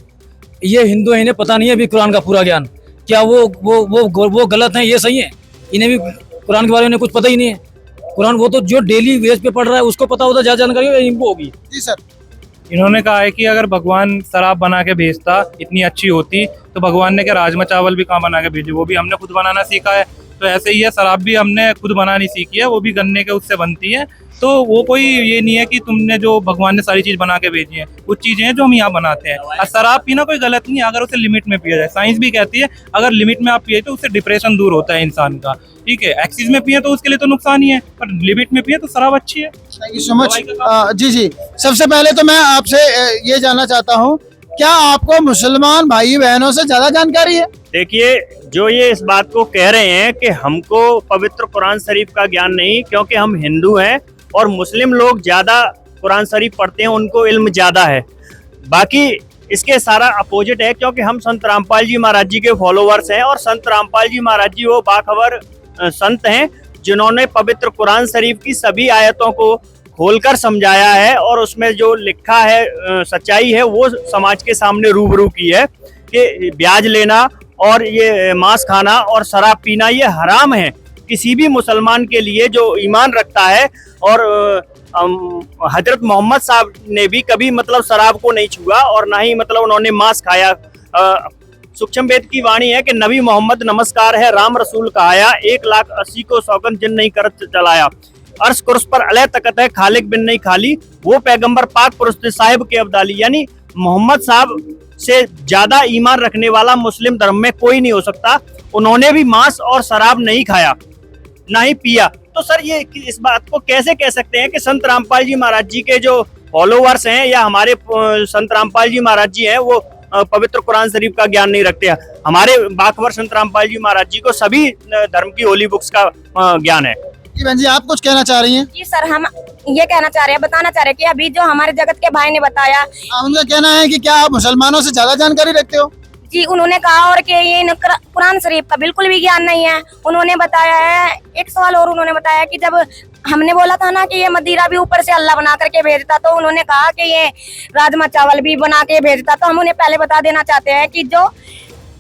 ये हिंदू हैं, इन्हें पता नहीं है अभी कुरान का पूरा ज्ञान। क्या वो गलत हैं, ये सही है? इन्हें भी कुरान के बारे में कुछ पता ही नहीं है। कुरान वो तो जो डेली बेस पे पढ़ रहा है उसको पता होता, ज़्यादा जानकारी इनको होगी। जी सर। इन्होंने कहा है कि अगर भगवान शराब बना के भेजता इतनी अच्छी होती तो भगवान ने क्या राजमा चावल भी कहाँ बना के भेजे, वो भी हमने खुद बनाना सीखा है। तो ऐसे ही है, शराब भी हमने खुद बनानी सीखी है, वो भी गन्ने के उससे बनती है। तो वो कोई ये नहीं है कि तुमने जो भगवान ने सारी चीज बना के भेजी है, कुछ चीजें हैं जो हम यहाँ बनाते हैं। और शराब पीना कोई गलत नहीं है अगर उसे लिमिट में पिया जाए। साइंस भी कहती है अगर लिमिट में आप पिए तो उससे डिप्रेशन दूर होता है इंसान का। ठीक है, एक्सीज में पिए तो उसके लिए तो नुकसान ही है, पर लिमिट में पिए तो शराब अच्छी है। Thank you so much. जी जी, सबसे पहले तो मैं आपसे ये जानना चाहता हूँ, क्या आपको मुसलमान भाई बहनों से ज्यादा जानकारी है? देखिए, जो ये इस बात को कह रहे हैं कि हमको पवित्र कुरान शरीफ का ज्ञान नहीं, क्योंकि हम हिंदू हैं और मुस्लिम लोग ज्यादा कुरान शरीफ पढ़ते हैं, उनको इल्म ज्यादा है। बाकी इसके सारा अपोजिट है, क्योंकि हम संत रामपाल जी महाराज जी के फॉलोवर्स हैं और संत रामपाल जी महाराज जी वो बाखबर संत हैं जिन्होंने पवित्र कुरान शरीफ की सभी आयतों को खोलकर समझाया है और उसमें जो लिखा है सच्चाई है वो समाज के सामने रूबरू की है कि ब्याज लेना और ये मांस खाना और शराब पीना ये हराम है किसी भी मुसलमान के लिए जो ईमान रखता है। और हजरत मोहम्मद साहब ने भी कभी मतलब शराब को नहीं छुआ और ना ही मतलब उन्होंने मांस खाया। सूक्ष्म वेद की वाणी है कि नबी मोहम्मद नमस्कार है, राम रसूल कहाया, 1,80,000 को सौगंध जिन नहीं कर चलाया। अर्श कुर्स पर अलह तकत है, खालिक बिन नहीं खाली, वो पैगंबर पाक पुरुष साहिब के अब्दाली। यानी मोहम्मद साहब से ज्यादा ईमान रखने वाला मुस्लिम धर्म में कोई नहीं हो सकता। उन्होंने भी मांस और शराब नहीं खाया, ना ही पिया। तो सर ये इस बात को कैसे कह सकते हैं कि संत रामपाल जी महाराज जी के जो फॉलोवर्स हैं या हमारे संत रामपाल जी महाराज जी हैं वो पवित्र कुरान शरीफ का ज्ञान नहीं रखते हैं? हमारे बाखबर संत रामपाल जी महाराज जी को सभी धर्म की होली बुक्स का ज्ञान है। जी बहन जी, आप कुछ कहना चाह रही हैं? जी सर, हम ये कहना चाह रहे हैं, बताना चाह रहे हैं कि अभी जो हमारे जगत के भाई ने बताया, उनका कहना है कि क्या आप मुसलमानों से ज्यादा जानकारी रखते हो? जी उन्होंने कहा और कि ये कुरान शरीफ का बिल्कुल भी ज्ञान नहीं है। उन्होंने बताया है, एक सवाल और उन्होंने बताया कि जब हमने बोला था ना कि ये मदिरा भी ऊपर से अल्लाह बना करके भेजता, तो उन्होंने कहा कि ये राजमा चावल भी बना के भेजता। तो हम उन्हें पहले बता देना चाहते हैं कि जो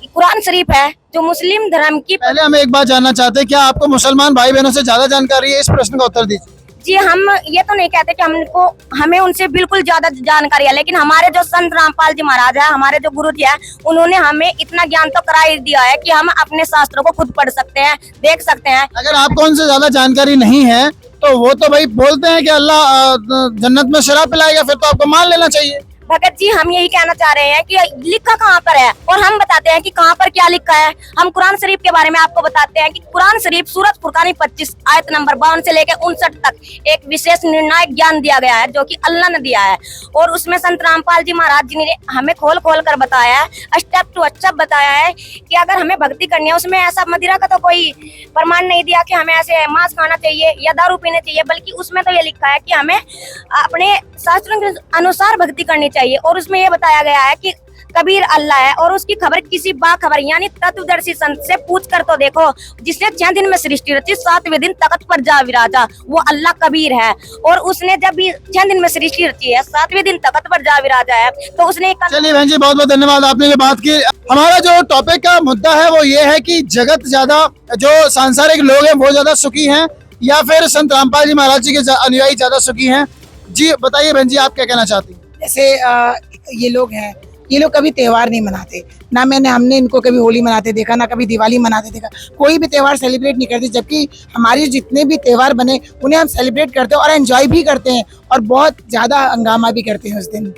कुरान शरीफ है जो मुस्लिम धर्म की, पहले हम एक बात जानना चाहते हैं, क्या आपको मुसलमान भाई बहनों से ज्यादा जानकारी है? इस प्रश्न का उत्तर दीजिए। जी हम ये तो नहीं कहते कि हमें उनसे बिल्कुल ज्यादा जानकारी है, लेकिन हमारे जो संत रामपाल जी महाराज है, हमारे जो गुरु जी है, उन्होंने हमें इतना ज्ञान तो करा ही दिया है कि हम अपने शास्त्रों को खुद पढ़ सकते हैं, देख सकते हैं। अगर आपको उनसे ज्यादा जानकारी नहीं है तो वो तो भाई बोलते हैं कि अल्लाह जन्नत में शराब पिलाएगा, फिर तो आपको मान लेना चाहिए। भगत जी हम यही कहना चाह रहे हैं कि लिखा कहाँ पर है और हम बताते हैं कि कहाँ पर क्या लिखा है। हम कुरान शरीफ के बारे में आपको बताते हैं कि कुरान शरीफ सूरत फुरकानी 25 आयत नंबर 52 से लेकर 59 तक एक विशेष निर्णायक ज्ञान दिया गया है जो कि अल्लाह ने दिया है। और उसमें संत रामपाल जी महाराज जी ने हमें खोल खोल कर बताया है, स्टेप टू स्टेप बताया है कि अगर हमें भक्ति करनी है, उसमें ऐसा मदिरा का तो कोई प्रमाण नहीं दिया कि हमें ऐसे मांस खाना चाहिए या दारू पीना चाहिए, बल्कि उसमें तो ये लिखा है कि हमें अपने शास्त्रों के अनुसार भक्ति करनी चाहिए। और उसमें ये बताया गया है कि कबीर अल्लाह है और उसकी खबर किसी बाखबर यानी तत्वदर्शी संत से पूछ कर तो देखो, जिसने 6 दिन में सृष्टि रची, 7वें दिन तख्त पर जा विराजा, वो अल्लाह कबीर है। और उसने जब भी 6 दिन में सृष्टि रची है, 7वें दिन तख्त पर जा विराजा है, तो उसने। चलिए बहन जी, बहुत बहुत धन्यवाद, आपने ये बात की। हमारा जो टॉपिक का मुद्दा है वो ये है कि जगत ज्यादा जो सांसारिक लोग हैं वो ज्यादा सुखी हैं या फिर संत रामपाल जी महाराज जी के अनुयायी ज्यादा सुखी हैं? जी बताइए बहन जी, आप क्या कहना चाहती हैं? जैसे ये लोग हैं, ये लोग कभी त्योहार नहीं मनाते, ना हमने इनको कभी होली मनाते देखा, ना कभी दिवाली मनाते देखा, कोई भी त्योहार सेलिब्रेट नहीं करते। जबकि हमारे जितने भी त्योहार बने उन्हें हम सेलिब्रेट करते हैं और एंजॉय भी करते हैं और बहुत ज़्यादा हंगामा भी करते हैं उस दिन।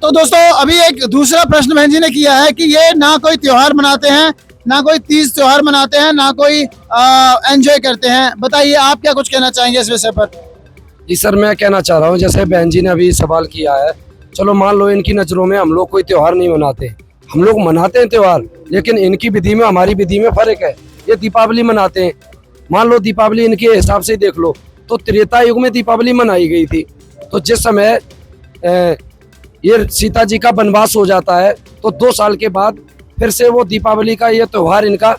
तो दोस्तों, अभी एक दूसरा प्रश्न बहन जी ने किया है कि ये ना कोई त्योहार मनाते हैं, ना कोई तीज त्योहार मनाते हैं, ना कोई एंजॉय करते हैं। बताइए आप क्या कुछ कहना चाहेंगे इस विषय पर? जी सर, मैं कहना चाह रहा हूँ, जैसे बहन जी ने अभी सवाल किया है, चलो मान लो इनकी नज़रों में हम लोग कोई त्योहार नहीं मनाते, हम लोग मनाते हैं त्योहार, लेकिन इनकी विधि में हमारी विधि में फ़र्क है। ये दीपावली मनाते हैं, मान लो दीपावली इनके हिसाब से देख लो तो त्रेता युग में दीपावली मनाई गई थी। तो जिस समय ये सीता जी का वनवास हो जाता है तो 2 साल के बाद फिर से वो दीपावली का ये त्यौहार इनका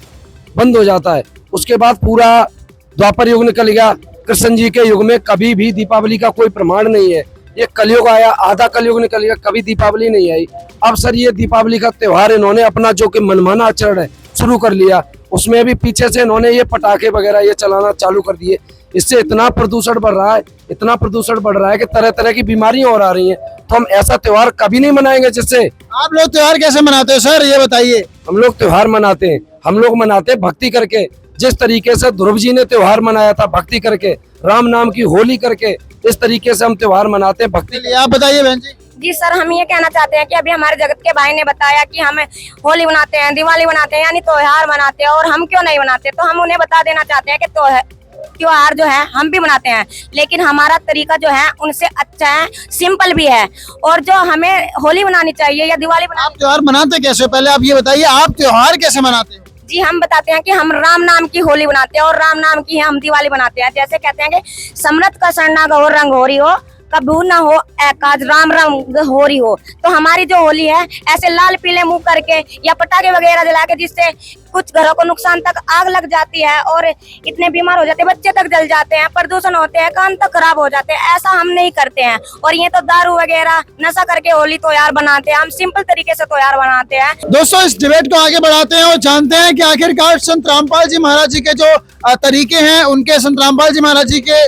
बंद हो जाता है। उसके बाद पूरा द्वापर युग निकल गया, कृष्ण जी के युग में कभी भी दीपावली का कोई प्रमाण नहीं है। ये कलयुग आया, आधा कलयुग निकल गया, कभी दीपावली नहीं आई। अब सर ये दीपावली का त्योहार इन्होंने अपना जो कि मनमाना आचरण है शुरू कर लिया, उसमें भी पीछे से इन्होंने ये पटाखे वगैरह ये चलाना चालू कर दिए। इससे इतना प्रदूषण बढ़ रहा है, इतना प्रदूषण बढ़ रहा है कि तरह तरह की बीमारियां और आ रही हैं। तो हम ऐसा त्योहार कभी नहीं मनाएंगे जिससे। आप लोग त्योहार कैसे मनाते हो सर, ये बताइए। हम लोग त्योहार मनाते हैं, हम लोग मनाते हैं भक्ति करके। जिस तरीके से ध्रुव जी ने त्योहार मनाया था भक्ति करके, राम नाम की होली करके, इस तरीके से हम त्योहार मनाते हैं भक्ति। चलिए आप बताइए बहन जी। जी सर, हम ये कहना चाहते हैं कि अभी हमारे जगत के भाई ने बताया कि हम होली मनाते हैं, दिवाली मनाते हैं, यानी त्योहार मनाते हैं, और हम क्यों नहीं मनाते। तो हम उन्हें बता देना चाहते हैं कि त्योहार जो है हम भी मनाते हैं, लेकिन हमारा तरीका जो है उनसे अच्छा है, सिंपल भी है। और जो हमें होली मनानी चाहिए या दिवाली आप त्योहार मनाते कैसे, पहले आप ये बताइए, आप त्योहार कैसे मनाते हो? जी हम बताते हैं कि हम राम नाम की होली बनाते हैं और राम नाम की हम दिवाली बनाते हैं। जैसे कहते हैं कि समृत का सरना गहो रंग होरी हो, कबू ना हो काज राम रंग होरी हो। तो हमारी जो होली है ऐसे लाल पीले मुंह करके या पटाखे वगैरह जला के, जिससे कुछ घरों को नुकसान तक आग लग जाती है और इतने बीमार हो जाते हैं, बच्चे तक जल जाते हैं, प्रदूषण होते हैं, कान तक खराब हो जाते हैं। ऐसा हम नहीं करते हैं। और ये तो दारू वगैरह नशा करके होली त्योहार बनाते हैं, हम सिंपल तरीके से त्योहार बनाते हैं। दोस्तों इस डिबेट को आगे बढ़ाते हैं और जानते हैं कि आखिरकार संत रामपाल जी महाराज जी के जो तरीके हैं, उनके संत रामपाल जी महाराज जी के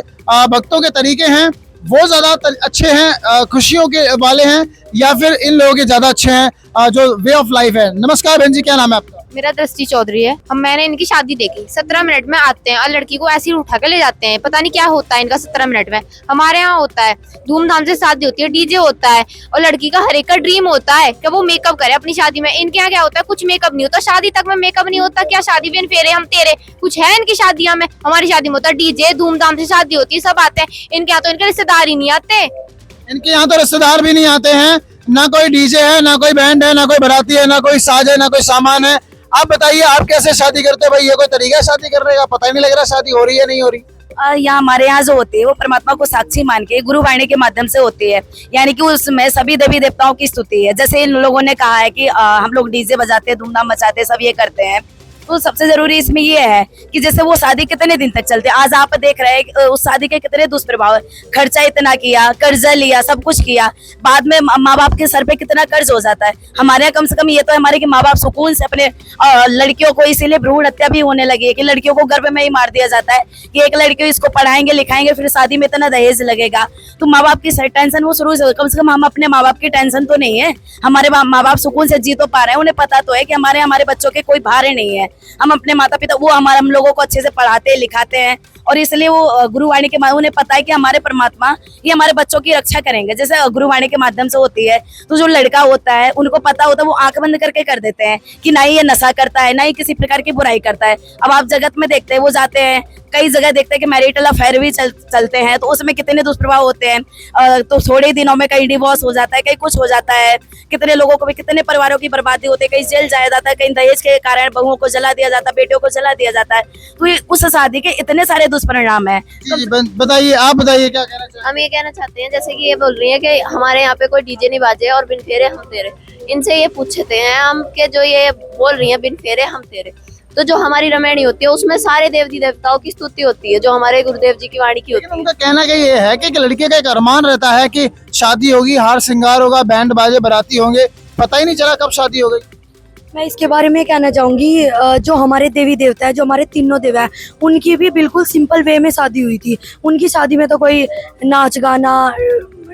भक्तों के तरीके हैं वो ज्यादा अच्छे हैं, खुशियों के वाले हैं, या फिर इन लोगों के ज्यादा अच्छे हैं जो वे ऑफ लाइफ है। नमस्कार बहन जी, क्या नाम है आपका? मेरा दृष्टि चौधरी है। मैंने इनकी शादी देखी, 17 मिनट में आते हैं और लड़की को ऐसे ही उठा के ले जाते हैं। पता नहीं क्या होता है इनका 17 मिनट में। हमारे यहाँ होता है, धूमधाम से शादी होती है, डीजे होता है, और लड़की का हर एक का ड्रीम होता है कि वो मेकअप करे अपनी शादी में। इनके यहाँ क्या होता है, कुछ मेकअप नहीं होता, शादी तक में मेकअप नहीं होता। क्या शादी बिन फेरे हम तेरे, कुछ है इनकी शादियां में? हमारी शादी में होता है डीजे, धूमधाम से शादी होती है, सब आते हैं। इनके यहाँ तो इनके रिश्तेदार ही नहीं आते। इनके यहाँ तो रिश्तेदार भी नहीं आते हैं, ना कोई डीजे है, ना कोई बैंड है, ना कोई बाराती है, ना कोई साज है, ना कोई सामान है। आप बताइए आप कैसे शादी करते हो भाई? ये कोई तरीका है शादी करने का? पता ही नहीं लग रहा शादी हो रही है नहीं हो रही। यहाँ हमारे यहाँ जो होती है वो परमात्मा को साक्षी मान के गुरुवाणी के माध्यम से होती है, यानी कि उसमें सभी देवी देवताओं की स्तुति है। जैसे इन लोगों ने कहा है कि हम लोग डीजे बजाते हैं, धूमधाम मचाते हैं, सब ये करते हैं। तो सबसे जरूरी इसमें ये है कि जैसे वो शादी कितने दिन तक चलते हैं। आज आप देख रहे हैं उस शादी के कितने दुष्प्रभाव, खर्चा इतना किया, कर्जा लिया, सब कुछ किया, बाद में माँ बाप के सर पे कितना कर्ज हो जाता है। हमारे यहाँ कम से कम ये तो हमारे कि माँ बाप सुकून से अपने लड़कियों को, इसीलिए भ्रूण हत्या भी होने लगी है कि लड़कियों को गर्भ में ही मार दिया जाता है कि एक लड़की को इसको पढ़ाएंगे लिखाएंगे, फिर शादी में इतना दहेज लगेगा। तो माँ बाप की टेंशन वो शुरू से, कम से कम हम अपने माँ बाप की टेंशन तो नहीं है। हमारे माँ बाप सुकून से जी तो पा रहे हैं, उन्हें पता तो है कि हमारे बच्चों के कोई भार नहीं है। हम अपने माता पिता वो हम लोगों को अच्छे से पढ़ाते हैं लिखाते हैं, और इसलिए वो गुरुवाणी के उन्हें पता है कि हमारे परमात्मा ये हमारे बच्चों की रक्षा करेंगे। जैसे गुरुवाणी के माध्यम से होती है, तो जो लड़का होता है उनको पता होता है, वो आंख बंद करके कर देते हैं कि ना ही ये नशा करता है, ना ही किसी प्रकार की बुराई करता है। अब आप जगत में देखते हैं, वो जाते हैं कई जगह देखते हैं कि मैरिटल अफेयर भी चलते हैं, तो उसमें कितने दुष्प्रभाव होते हैं। तो थोड़े दिनों में कहीं डिवोर्स हो जाता है, कहीं कुछ हो जाता है, कितने लोगों को भी, कितने परिवारों की बर्बादी होती है, कहीं जेल जाया जाता है, कहीं दहेज के कारण बहुओं को जला दिया जाता है, बेटियों को जला दिया जाता है। तो उस शादी के इतने सारे दुष्परिणाम है। बताइए आप बताइए क्या कहना चाहते हैं? हम ये कहना चाहते हैं, जैसे कि ये बोल रही है कि हमारे यहाँ पे कोई डीजे नहीं बाजे और बिन फेरे हम तेरे। इनसे ये पूछते हैं हम कि जो ये बोल रही है बिन फेरे हम तेरे, तो जो हमारी रामायणी होती है उसमें सारे देवी देवताओं की स्तुति होती है, जो हमारे गुरुदेव जी की वाणी की होती है। उनका कहना ये है कि लड़के का एक अरमान रहता है कि शादी होगी, हार श्रृंगार होगा, बैंड बाजे बाराती होंगे, पता ही नहीं चला कब शादी हो गई। मैं इसके बारे में कहना चाहूँगी, जो हमारे देवी देवता है, जो हमारे तीनों देव है, उनकी भी बिल्कुल सिंपल वे में शादी हुई थी। उनकी शादी में तो कोई नाच गाना,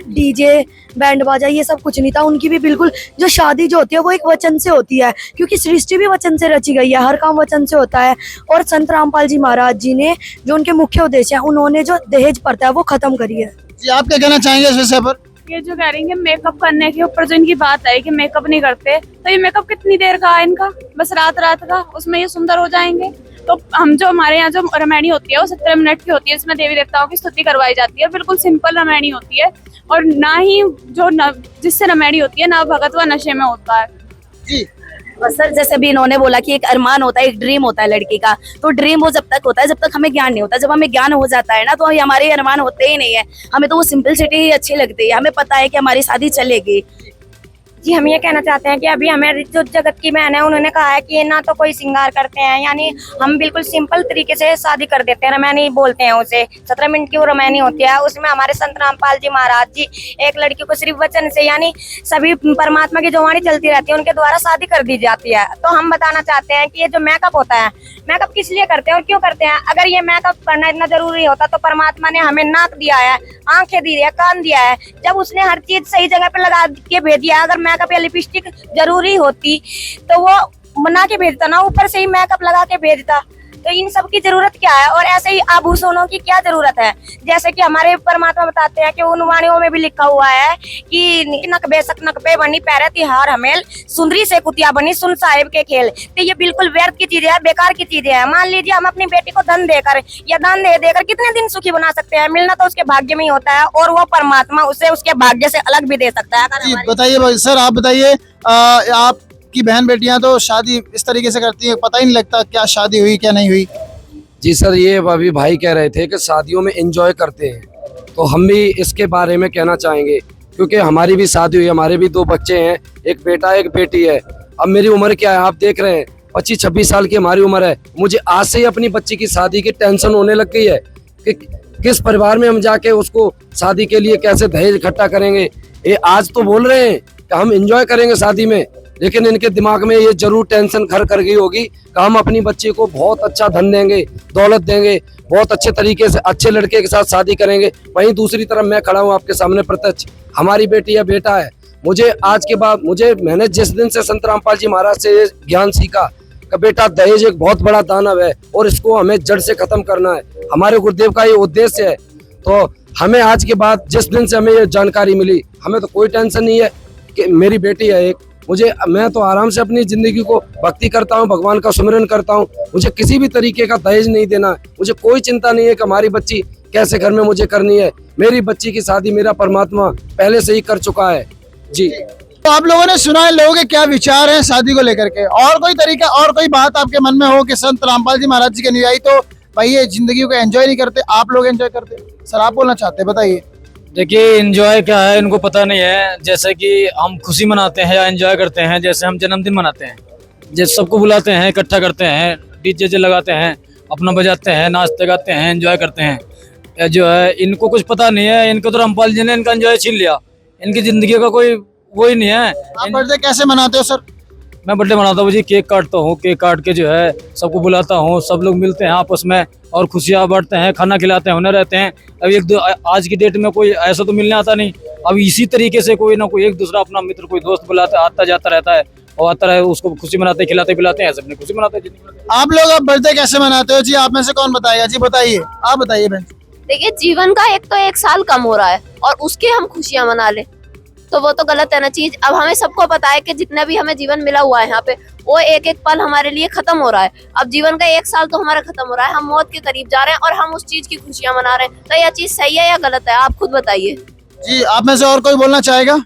डीजे, बैंड बाजा ये सब कुछ नहीं था। उनकी भी बिल्कुल जो शादी जो होती है वो एक वचन से होती है, क्योंकि सृष्टि भी वचन से रची गई है, हर काम वचन से होता है। और संत रामपाल जी महाराज जी ने जो उनके मुख्य उद्देश्य है, उन्होंने जो दहेज प्रथा है वो खत्म करी है। जी आप क्या कहना चाहेंगे इस विषय पर? ये जो कह रही है मेकअप करने के ऊपर जो इनकी बात है कि मेकअप नहीं करते, तो ये मेकअप कितनी देर का है इनका? बस रात का, उसमें ये सुंदर हो जाएंगे। तो हम जो हमारे यहाँ जो रामायणी होती है वो 17 मिनट की होती है, इसमें देवी देवताओं की स्तुति करवाई जाती है, बिल्कुल सिंपल रामायणी होती है। और ना ही जो जिससे रामायणी होती है ना भगत व नशे में होता है। जी बस सर, जैसे भी इन्होंने बोला कि एक अरमान होता है, एक ड्रीम होता है लड़की का, तो ड्रीम वो जब तक होता है जब तक हमें ज्ञान नहीं होता। जब हमें ज्ञान हो जाता है ना, तो हमारे अरमान होते ही नहीं है। हमें तो वो सिंपलिसिटी ही अच्छी लगती है, हमें पता है कि हमारी शादी चलेगी। जी हम ये कहना चाहते हैं कि अभी हमें जो जगत की बहन है उन्होंने कहा है कि ना तो कोई श्रृंगार करते हैं, यानी हम बिल्कुल सिंपल तरीके से शादी कर देते हैं। रमैनी बोलते हैं उसे, 17 मिनट की वो रमैनी होती है। उसमें हमारे संत रामपाल जी महाराज जी एक लड़की को सिर्फ वचन से, यानी सभी परमात्मा की जो वाणी चलती रहती है उनके द्वारा शादी कर दी जाती है। तो हम बताना चाहते हैं कि ये जो मेकअप होता है, मेकअप किस लिए करते हैं और क्यों करते हैं? अगर ये मेकअप करना इतना जरूरी होता तो परमात्मा ने हमें नाक दिया है, आंखें दी है, कान दिया है, जब उसने हर चीज सही जगह पे लगा के भेजी है। अगर मेकअप या लिपस्टिक जरूरी होती तो वो बना के भेजता ना, ऊपर से ही मेकअप लगा के भेजता। तो इन सब की जरूरत क्या है? और ऐसे ही आभूषणों की क्या जरूरत है? जैसे कि हमारे परमात्मा बताते हैं कि उन वाणियों में भी लिखा हुआ है कि नक बेशक नक पे बनी पैरे तिहार हमेल, सुंदरी से कुतिया बनी सुन साहिब के खेल। तो ये बिल्कुल व्यर्थ की चीज है, बेकार की चीज है। मान लीजिए हम अपनी बेटी को धन देकर या दान दे देकर कितने दिन सुखी बना सकते हैं? मिलना तो उसके भाग्य में ही होता है, और वो परमात्मा उसे उसके भाग्य से अलग भी दे सकता है। अगर जी हमारी- बताइए सर, आप बताइए, आपकी बहन बेटियां तो शादी इस तरीके से करती है, पता ही नहीं लगता क्या शादी हुई क्या नहीं हुई। जी सर, ये अभी भाई कह रहे थे कि शादियों में एंजॉय करते हैं, तो हम भी इसके बारे में कहना चाहेंगे, क्योंकि हमारी भी शादी हुई, हमारे भी 2 बच्चे हैं, एक बेटा एक बेटी है। अब मेरी उम्र क्या है आप देख रहे हैं, 25-26 साल की हमारी उम्र है। मुझे आज से ही अपनी बच्ची की शादी की टेंशन होने लग गई है कि किस परिवार में हम जाके उसको शादी के लिए कैसे दहेज इकट्ठा करेंगे। ये आज तो बोल रहे हैं कि हम एंजॉय करेंगे शादी में, लेकिन इनके दिमाग में ये जरूर टेंशन घर कर गई होगी कि हम अपनी बच्ची को बहुत अच्छा धन देंगे, दौलत देंगे, बहुत अच्छे तरीके से अच्छे लड़के के साथ शादी करेंगे। वहीं दूसरी तरफ मैं खड़ा हूँ आपके सामने प्रत्यक्ष, हमारी बेटी या बेटा है। मुझे आज के बाद मैंने जिस दिन से संत रामपाल जी महाराज से ये ज्ञान सीखा कि बेटा दहेज एक बहुत बड़ा दानव है और इसको हमें जड़ से खत्म करना है, हमारे गुरुदेव का ये उद्देश्य है। तो हमें आज के बाद जिस दिन से हमें ये जानकारी मिली, हमें तो कोई टेंशन नहीं है कि मेरी बेटी है एक, मैं तो आराम से अपनी जिंदगी को भक्ति करता हूँ, भगवान का सुमिरन करता हूँ। मुझे किसी भी तरीके का दहेज नहीं देना है, मुझे कोई चिंता नहीं है कि हमारी बच्ची कैसे घर में मुझे करनी है। मेरी बच्ची की शादी मेरा परमात्मा पहले से ही कर चुका है। जी तो आप लोगों ने सुना है लोगों के क्या विचार हैं शादी को लेकर के, और कोई तरीका और कोई बात आपके मन में हो कि संत रामपाल जी महाराज जी के अनुयायी तो भाई ये जिंदगी को एंजॉय नहीं करते, आप लोग एंजॉय करते? सर आप बोलना चाहते हैं, बताइए। देखिए एंजॉय क्या है इनको पता नहीं है। जैसे कि हम खुशी मनाते हैं या एंजॉय करते हैं, जैसे हम जन्मदिन मनाते हैं, जैसे सबको बुलाते हैं, इकट्ठा करते हैं, डीजे लगाते हैं, अपना बजाते हैं, नाचते गाते हैं, एंजॉय करते हैं। जो है इनको कुछ पता नहीं है, इनको तो रामपाल जी ने इनका एंजॉय छीन लिया, इनकी जिंदगी का कोई वो ही नहीं है। आप बर्थडे कैसे मनाते हो सर? मैं बर्थडे मनाता हूँ जी, केक काटता हूँ, केक काट के जो है सबको बुलाता हूँ, सब लोग मिलते हैं आपस में और खुशियाँ बांटते हैं, खाना खिलाते हैं, होने रहते हैं। अब आज की डेट में कोई ऐसा तो मिलने आता नहीं। अब इसी तरीके से कोई ना कोई एक दूसरा अपना मित्र कोई दोस्त बुलाता आता जाता रहता है और आता रहे, उसको खुशी मनाते खिलाते पिलाते हैं, सबने खुशी मनाते हैं। आप लोग अब बर्थडे कैसे मनाते हो जी? आप में से कौन बताएगा जी? बताइए, आप बताइए बहन। देखिए जीवन का एक साल कम हो रहा है और उसके हम खुशियां मना ले तो वो तो गलत है ना चीज। अब हमें सबको पता है कि जितना भी हमें जीवन मिला हुआ है यहाँ पे वो एक एक पल हमारे लिए खत्म हो रहा है। अब जीवन का 1 साल तो हमारा खत्म हो रहा है, हम मौत के करीब जा रहे हैं और हम उस चीज की खुशियां मना रहे हैं। तो यह चीज सही है या गलत है, आप खुद बताइए। जी आप में से और कोई बोलना चाहेगा?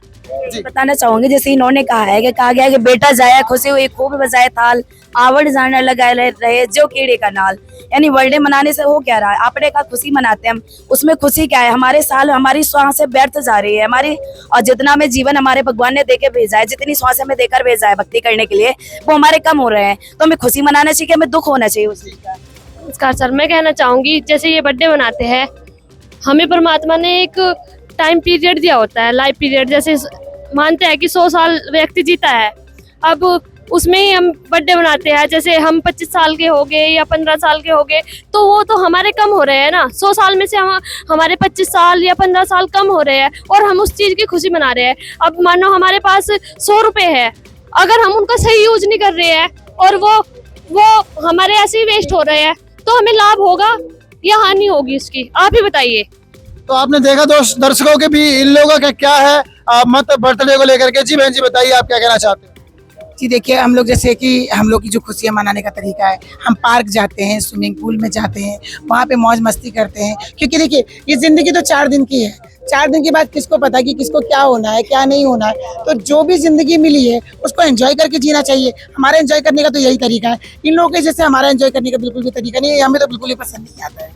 बताना चाहूंगी, जैसे इन्होंने कहा है कि कहा गया है कि बेटा जाया खुशी हुई खूब बजाए थाल, आवड़ जाने लगाए रहे जो कीड़े का नाल। यानी बर्थडे मनाने से हो क्या रहा है, अपने का खुशी मनाते हैं हम, उसमें खुशी क्या है? हमारे साल हमारी श्वासें व्यर्थ जा रही है हमारी, और जितना में जीवन हमारे भगवान ने देके भेजा है, जितनी श्वासें हमें देकर भेजा है भक्ति करने के लिए, वो हमारे कम हो रहे हैं। तो हमें खुशी मनाना चाहिए, हमें दुख होना चाहिए उस चीज का। नमस्कार सर, मैं कहना चाहूंगी जैसे ये बर्थडे मनाते हैं, हमें परमात्मा ने एक टाइम पीरियड दिया होता है, लाइफ पीरियड। जैसे मानते हैं कि 100 साल व्यक्ति जीता है, अब उसमें ही हम बर्थडे मनाते हैं। जैसे हम 25 साल के हो गए या 15 साल के हो गए तो वो तो हमारे कम हो रहे हैं ना। 100 साल में से हमारे 25 साल या 15 साल कम हो रहे हैं और हम उस चीज की खुशी मना रहे हैं। अब मानो हमारे पास 100 रुपए है, अगर हम उनका सही यूज नहीं कर रहे हैं और वो हमारे ऐसे ही वेस्ट हो रहे हैं, तो हमें लाभ होगा या हानि होगी उसकी, आप ही बताइए। तो आपने देखा दोस्त दर्शकों के भी इन लोगों का क्या है मत बर्थडे को लेकर के। जी बहन जी बताइए, आप क्या कहना चाहते हैं? जी देखिए, हम लोग जैसे कि हम लोग की जो खुशियाँ मनाने का तरीका है, हम पार्क जाते हैं, स्विमिंग पूल में जाते हैं, वहाँ पे मौज मस्ती करते हैं। क्योंकि देखिए ये जिंदगी तो 4 दिन की है, 4 दिन के बाद किसको पता कि किसको क्या होना है क्या नहीं होना है। तो जो भी जिंदगी मिली है उसको एंजॉय करके जीना चाहिए। हमारा एंजॉय करने का तो यही तरीका है। इन लोगों के जैसे हमारा एंजॉय करने का बिल्कुल भी तरीका नहीं है, हमें तो बिल्कुल ही पसंद नहीं आता है।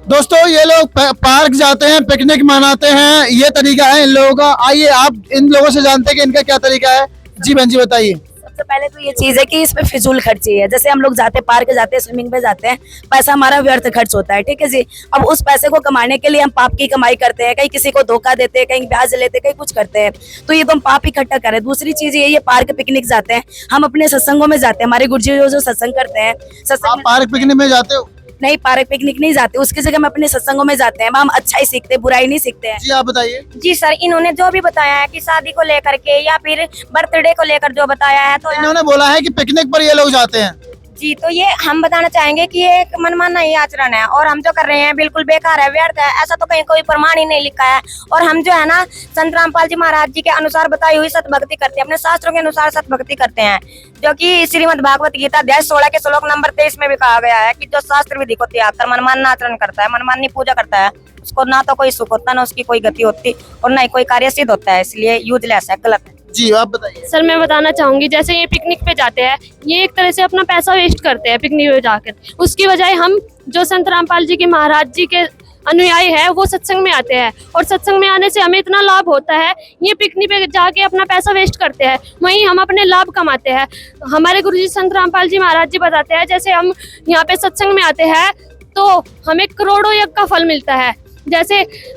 दोस्तों ये लोग पार्क जाते हैं, पिकनिक मनाते हैं, ये तरीका है इन लोगों का। आइए आप इन लोगों से जानते हैं कि इनका क्या तरीका है। जी बहन जी बताइए। सबसे पहले तो ये चीज है कि इसमें फिजूल खर्ची है। जैसे हम लोग जाते हैं पार्क जाते हैं, स्विमिंग पे जाते हैं, पैसा हमारा व्यर्थ खर्च होता है, ठीक है जी। अब उस पैसे को कमाने के लिए हम पाप की कमाई करते हैं, कहीं किसी को धोखा देते हैं, कहीं ब्याज लेते हैं, कहीं कुछ करते हैं, तो ये तो हम पाप इकट्ठा करें। दूसरी चीज ये पार्क पिकनिक जाते हैं, हम अपने सत्संगों में जाते हैं, हमारे गुरुजी जो सत्संग करते हैं, आप सत्संग पार्क पिकनिक में जाते हो? नहीं, पार्क पिकनिक नहीं जाते, उसकी जगह हम अपने सत्संगों में जाते हैं, हम अच्छा ही सीखते हैं, बुराई नहीं सीखते हैं। जी आप बताइए। जी सर, इन्होंने जो भी बताया है कि शादी को लेकर के या फिर बर्थडे को लेकर जो बताया है, तो इन्होंने बोला है कि पिकनिक पर ये लोग जाते हैं। जी, तो ये हम बताना चाहेंगे कि ये एक मनमाना ही आचरण है और हम जो कर रहे हैं बिल्कुल बेकार है, व्यर्थ है। ऐसा तो कहीं कोई प्रमाण ही नहीं लिखा है। और हम जो है ना संत रामपाल जी महाराज जी के अनुसार बताई हुई सतभक्ति करते हैं, अपने शास्त्रों के अनुसार सतभक्ति करते हैं, जो कि श्रीमद् भागवत गीता अध्याय 16 के श्लोक नंबर 23 में भी कहा गया है कि जो शास्त्र विधि को त्याग कर मनमाना आचरण करता है, मनमानी पूजा करता है, उसको ना तो कोई सुख होता, ना उसकी कोई गति होती और ना ही कोई कार्य सिद्ध होता है। इसलिए यूजलेस है, गलत है। जी आप बताइए। सर मैं बताना चाहूंगी, जैसे ये पिकनिक पे जाते हैं, ये एक तरह से अपना पैसा वेस्ट करते हैं पिकनिक पे जाकर। उसकी बजाय हम जो संत रामपाल जी के महाराज जी के अनुयायी है वो सत्संग में आते हैं, और सत्संग में आने से हमें इतना लाभ होता है। ये पिकनिक पे जाके अपना पैसा वेस्ट करते हैं, वहीं हम अपने लाभ कमाते हैं। हमारे गुरुजी संत रामपाल जी महाराज जी बताते हैं, जैसे हम यहाँ पे सत्संग में आते हैं तो हमें करोड़ों यज्ञ का फल मिलता है। जैसे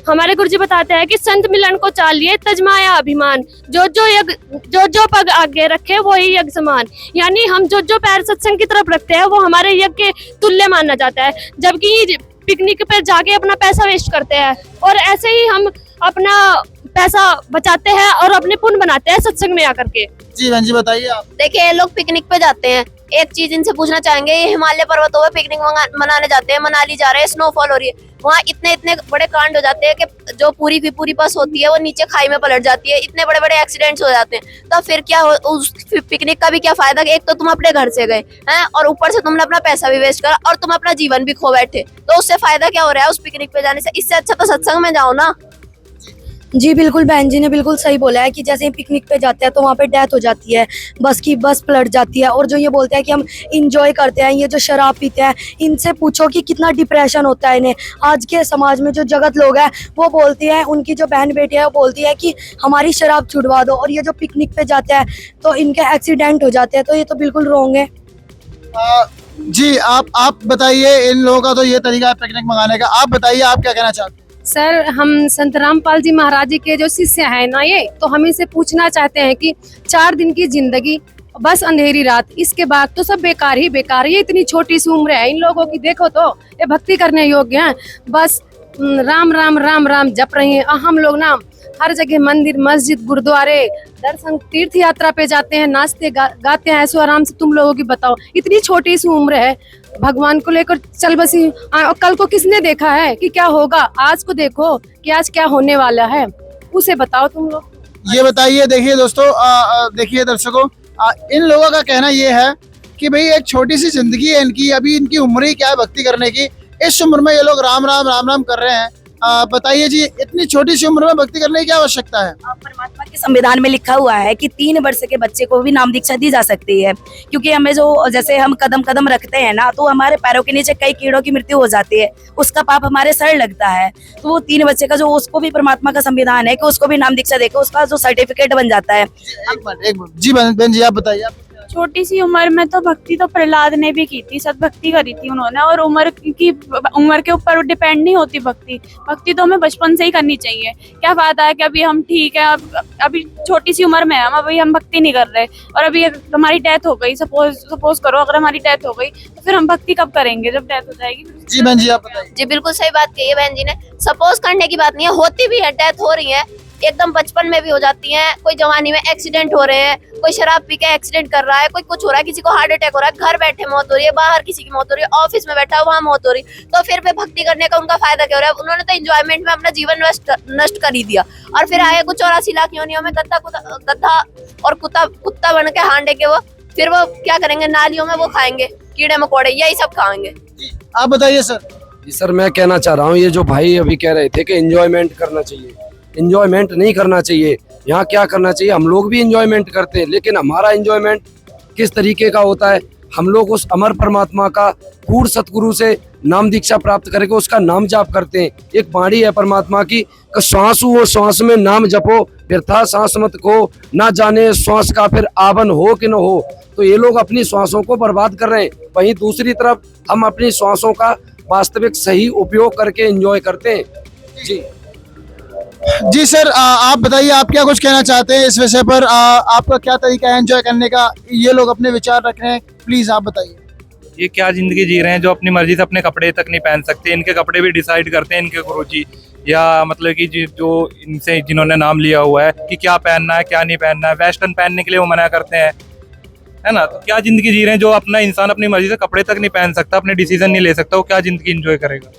हमारे गुरुजी बताते हैं कि संत मिलन को चालिए तजमाया अभिमान, जो पग आगे रखे वही यज्ञ समान। यानी हम जो पैर सत्संग की तरफ रखते हैं वो हमारे यज्ञ के तुल्य माना जाता है, जबकि पिकनिक पे जाके अपना पैसा वेस्ट करते हैं। और ऐसे ही हम अपना पैसा बचाते हैं और अपने पुण्य बनाते हैं सत्संग में आकर के। जी बहन जी बताइए आप। देखिए ये लोग पिकनिक पे जाते हैं, एक चीज इनसे पूछना चाहेंगे, ये हिमालय पर्वतों पे पिकनिक मनाने जाते हैं, मनाली जा रहे हैं, स्नोफॉल हो रही है, वहाँ इतने बड़े कांड हो जाते हैं कि जो पूरी की पूरी बस होती है वो नीचे खाई में पलट जाती है, इतने बड़े बड़े एक्सीडेंट्स हो जाते हैं। तो फिर क्या हो, उस पिकनिक का भी क्या फायदा? एक तो तुम अपने घर से गए हैं और ऊपर से तुमने अपना पैसा भी वेस्ट करा और तुम अपना जीवन भी खो बैठे, तो उससे फायदा क्या हो रहा है उस पिकनिक पे जाने से? इससे अच्छा तो सत्संग में जाओ ना। जी बिल्कुल, बहन जी ने बिल्कुल सही बोला है कि जैसे ही पिकनिक पे जाते हैं तो वहाँ पे डेथ हो जाती है, बस पलट जाती है। और जो ये बोलते हैं कि हम इंजॉय करते हैं, ये जो शराब पीते हैं, इनसे पूछो कि कितना डिप्रेशन होता है इन्हें। आज के समाज में जो जगत लोग हैं वो बोलती हैं, उनकी जो बहन बेटी है वो बोलती है कि हमारी शराब छुड़वा दो, और ये जो पिकनिक पे जाते हैं तो इनके एक्सीडेंट हो जाते हैं, तो ये तो बिल्कुल रॉन्ग है। जी आप बताइए। इन लोगों का तो ये तरीका है पिकनिक मंगाने का, आप बताइए आप क्या कहना चाहते हैं? सर हम संत रामपाल जी महाराज जी के जो शिष्य हैं ना, ये तो हम इनसे पूछना चाहते हैं कि 4 दिन की जिंदगी बस अंधेरी रात, इसके बाद तो सब बेकार ही बेकार। ये इतनी छोटी सी उम्र है इन लोगों की, देखो तो ये भक्ति करने योग्य हैं, बस राम राम राम राम जप रही हैं। हम लोग ना हर जगह मंदिर मस्जिद गुरुद्वारे दर्शन तीर्थ यात्रा पे जाते हैं, नाचते गाते हैं, ऐसे आराम से। तुम लोगों की बताओ, इतनी छोटी सी उम्र है, भगवान को लेकर चल बसी। और कल को किसने देखा है कि क्या होगा? आज को देखो कि आज क्या होने वाला है, उसे बताओ तुम लोग। ये बताइए। देखिए दोस्तों, देखिए दर्शकों, इन लोगों का कहना ये है कि भाई एक छोटी सी जिंदगी है इनकी, अभी इनकी उम्र ही क्या है भक्ति करने की, इस उम्र में ये लोग राम राम राम राम कर रहे हैं। बताइए जी, इतनी छोटी सी उम्र में भक्ति करने की क्या आवश्यकता है? परमात्मा के संविधान में लिखा हुआ है कि 3 वर्ष के बच्चे को भी नाम दीक्षा दी जा सकती है, क्योंकि हमें जो जैसे हम कदम कदम रखते हैं ना, तो हमारे पैरों के नीचे कई कीड़ों की मृत्यु हो जाती है, उसका पाप हमारे सर लगता है। तो वो 3 बच्चे का जो, उसको भी परमात्मा का संविधान है कि उसको भी नाम दीक्षा देकर उसका जो सर्टिफिकेट बन जाता है। एक मिनट जी बहन जी आप बताइए। छोटी सी उम्र में तो भक्ति तो प्रहलाद ने भी की थी, सतभक्ति करी थी उन्होंने। और उम्र के ऊपर डिपेंड नहीं होती भक्ति तो हमें बचपन से ही करनी चाहिए। क्या फायदा है कि अभी हम ठीक है, अभी छोटी सी उम्र में अभी हम भक्ति नहीं कर रहे, और अभी हमारी डेथ हो गई, सपोज करो अगर हमारी डेथ हो गई तो फिर हम भक्ति कब करेंगे? जब डेथ हो जाएगी। जी बहन जी आप बताइए। जी बिल्कुल सही बात कही है बहन जी ने। सपोज करने की बात नहीं है, होती भी है, डेथ हो रही है, एकदम बचपन में भी हो जाती है, कोई जवानी में एक्सीडेंट हो रहे हैं, कोई शराब पी के एक्सीडेंट कर रहा है, कोई कुछ हो रहा है, किसी को हार्ट अटैक हो रहा है, घर बैठे मौत हो रही है, बाहर किसी की मौत हो रही है, ऑफिस में बैठा वहाँ मौत हो रही, तो फिर भी भक्ति करने का उनका फायदा क्या हो रहा है? उन्होंने तो एंजॉयमेंट में अपना जीवन नष्ट कर ही दिया, और फिर आए कुछ 84 लाख योनियों में गद्दा और कुत्ता बन के हांडे के, वो फिर वो क्या करेंगे? नालियों में वो खाएंगे कीड़े मकोड़े, यही सब खाएंगे। आप बताइए सर। जी सर, मैं कहना चाह रहा हूँ, ये जो भाई अभी कह रहे थे कि एंजॉयमेंट करना चाहिए, एंजॉयमेंट नहीं करना चाहिए। यहाँ क्या करना चाहिए, हम लोग भी एंजॉयमेंट करते हैं, लेकिन हमारा एंजॉयमेंट किस तरीके का होता है? हम लोग उस अमर परमात्मा का कूड़ सतगुरु से नाम दीक्षा प्राप्त करके उसका नाम जाप करते हैं। एक वाणी है परमात्मा की, श्वास वो श्वास में नाम जपो, व्यर्था सांस मत खो, ना जाने श्वास का फिर आवन हो कि न हो। तो ये लोग अपनी श्वासों को बर्बाद कर रहे हैं, वहीं दूसरी तरफ हम अपनी श्वासों का वास्तविक सही उपयोग करके एंजॉय करते हैं। जी जी सर, आप बताइए, आप क्या कुछ कहना चाहते हैं इस विषय पर? आपका क्या तरीका है एंजॉय करने का? ये लोग अपने विचार रख रहे हैं, प्लीज आप बताइए। ये क्या जिंदगी जी रहे हैं जो अपनी मर्जी से अपने कपड़े तक नहीं पहन सकते। इनके कपड़े भी डिसाइड करते हैं इनके गुरुजी, या मतलब कि जो इनसे जिन्होंने नाम लिया हुआ है कि क्या पहनना है क्या नहीं पहनना है। वेस्टर्न पहनने के लिए वो मना करते हैं, है ना। तो क्या जिंदगी जी रहे हैं जो अपना इंसान अपनी मर्जी से कपड़े तक नहीं पहन सकता, अपने डिसीजन नहीं ले सकता, वो क्या जिंदगी एंजॉय करेगा?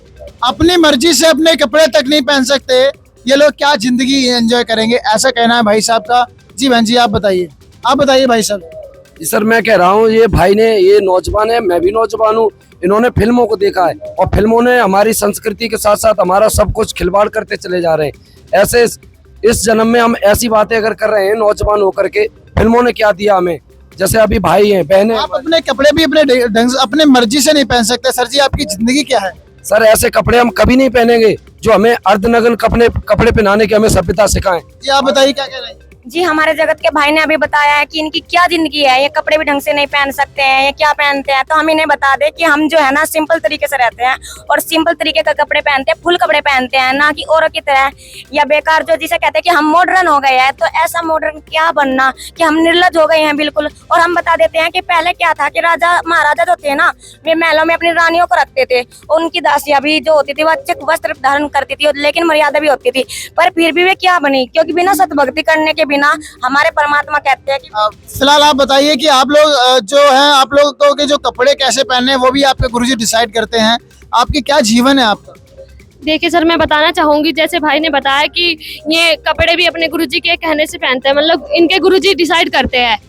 अपनी मर्जी से अपने कपड़े तक नहीं पहन सकते, ये लोग क्या जिंदगी एंजॉय करेंगे, ऐसा कहना है भाई साहब का। जी बहन जी, आप बताइए भाई साहब। जी सर, मैं कह रहा हूँ ये भाई ने, ये नौजवान है, मैं भी नौजवान हूँ, इन्होंने फिल्मों को देखा है और फिल्मों ने हमारी संस्कृति के साथ साथ हमारा सब कुछ खिलवाड़ करते चले जा रहे हैं। ऐसे इस जन्म में हम ऐसी बातें अगर कर रहे हैं नौजवान होकर के, फिल्मों ने क्या दिया हमें? जैसे अभी भाई हैं, बहनें। आप अपने कपड़े भी अपने ढंग से अपने मर्जी से नहीं पहन सकते। सर जी, आपकी जिंदगी क्या है? सर, ऐसे कपड़े हम कभी नहीं पहनेंगे जो हमें अर्धनग्न कपड़े पहनाने की हमें सभ्यता सिखाएं। जी आप बताइए, क्या कह रहे हैं? जी, हमारे जगत के भाई ने अभी बताया है कि इनकी क्या जिंदगी है, ये कपड़े भी ढंग से नहीं पहन सकते हैं, ये क्या पहनते हैं। तो हम इन्हें बता दें कि हम जो है ना सिंपल तरीके से रहते हैं और सिंपल तरीके का कपड़े पहनते हैं, फुल कपड़े पहनते हैं, ना कि औरों की तरह या बेकार जो जिसे कहते हैं कि हम मॉडर्न हो गए हैं। तो ऐसा मॉडर्न क्या बनना कि हम निर्लज हो गए हैं बिल्कुल। और हम बता देते हैं कि पहले क्या था कि राजा महाराजा जो थे ना, वे महलों में अपनी रानियों को रखते थे, उनकी दासियां भी जो होती थी वो अच्छे वस्त्र धारण करती थी, लेकिन मर्यादा भी होती थी। पर फिर भी वे क्या बनी, क्योंकि बिना सतभक्ति करने के बिना हमारे परमात्मा कहते हैं कि फिलहाल आप बताइए कि आप लोग जो है, आप लोगों के जो कपड़े कैसे पहनने हैं वो भी आपके गुरुजी डिसाइड करते हैं। आपकी क्या जीवन है आपका? देखिए सर, मैं बताना चाहूंगी, जैसे भाई ने बताया कि ये कपड़े भी अपने गुरुजी के कहने से पहनते हैं, मतलब इनके गुरुजी डिसाइड करते हैं,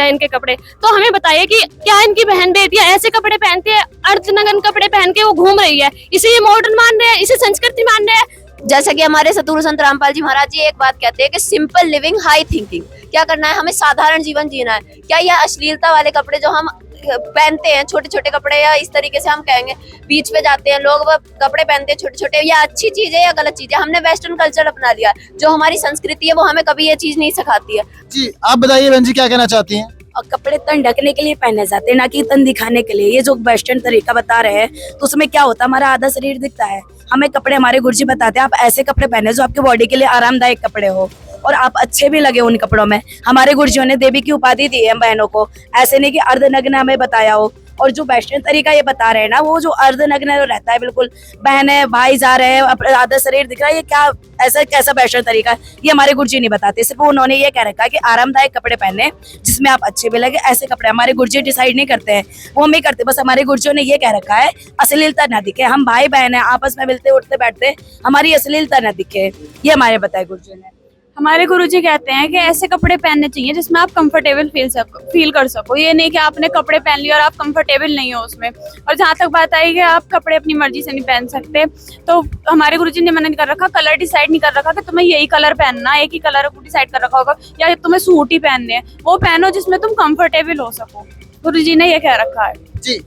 इनके कपड़े। तो हमें बताइए कि क्या इनकी बहन बेटियां ऐसे कपड़े पहनती है, अर्धनग्न कपड़े पहन के वो घूम रही है, इसे ये मॉडर्न मान रहे हैं, इसे संस्कृति मान रहे हैं। जैसा कि हमारे सतगुरु संत रामपाल जी महाराज जी एक बात कहते हैं कि सिंपल लिविंग हाई थिंकिंग। क्या करना है, हमें साधारण जीवन जीना है। क्या यह अश्लीलता वाले कपड़े जो हम पहनते हैं, छोटे छोटे कपड़े, या इस तरीके से हम कहेंगे बीच पे जाते हैं लोग, वो कपड़े पहनते हैं छोटे छोटे, या अच्छी चीज है या गलत चीज है? हमने वेस्टर्न कल्चर अपना लिया, जो हमारी संस्कृति है वो हमें कभी ये चीज नहीं सिखाती है। जी आप बताइए बहन जी, क्या कहना चाहती हैं? और कपड़े तन ढकने के लिए पहने जाते हैं, ना कि तन दिखाने के लिए। ये जो वेस्टर्न तरीका बता रहे हैं, तो उसमें क्या होता है, हमारा आधा शरीर दिखता है। हमें कपड़े, हमारे गुरुजी बताते हैं आप ऐसे कपड़े पहने जो आपके बॉडी के लिए आरामदायक कपड़े हो और आप अच्छे भी लगे उन कपड़ों में। हमारे गुरुजियों ने देवी की उपाधि दी है बहनों को, ऐसे नहीं कि अर्धनग्न हमें बताया हो। और जो वेस्टर्न तरीका ये बता रहे हैं ना, वो जो अर्धनग्न रहता है, बिल्कुल बहन है भाई जा रहे हैं, आधा शरीर दिख रहा है, ये क्या ऐसा कैसा वेस्टर्न तरीका है? ये हमारे गुरुजी नहीं बताते। सिर्फ उन्होंने ये कह रखा है कि आरामदायक कपड़े पहने जिसमें आप अच्छे भी लगे, ऐसे कपड़े। हमारे गुरुजी डिसाइड नहीं करते हैं, वो हम ही करते। बस हमारे गुरुजियों ने ये कह रखा है अश्लीलता ना दिखे, हम भाई बहन है, आपस में मिलते उठते बैठते, हमारी अश्लीलता ना दिखे, ये हमारे बताए गुरुजी ने। हमारे गुरुजी कहते हैं कि ऐसे कपड़े पहनने चाहिए जिसमें आप कंफर्टेबल फील कर सको। ये नहीं कि आपने कपड़े पहन लिए और आप कंफर्टेबल नहीं हो उसमें। और जहाँ तक बात आई कि आप कपड़े अपनी मर्जी से नहीं पहन सकते, तो हमारे गुरुजी ने मना नहीं कर रखा, कलर डिसाइड नहीं कर रखा कि तुम्हें यही कलर पहनना, एक ही कलर डिसाइड कर रखा होगा, या तुम्हें सूट ही पहनने हैं। वो पहनो जिसमें तुम कंफर्टेबल हो सको, गुरुजी ने ये कह रखा है। जी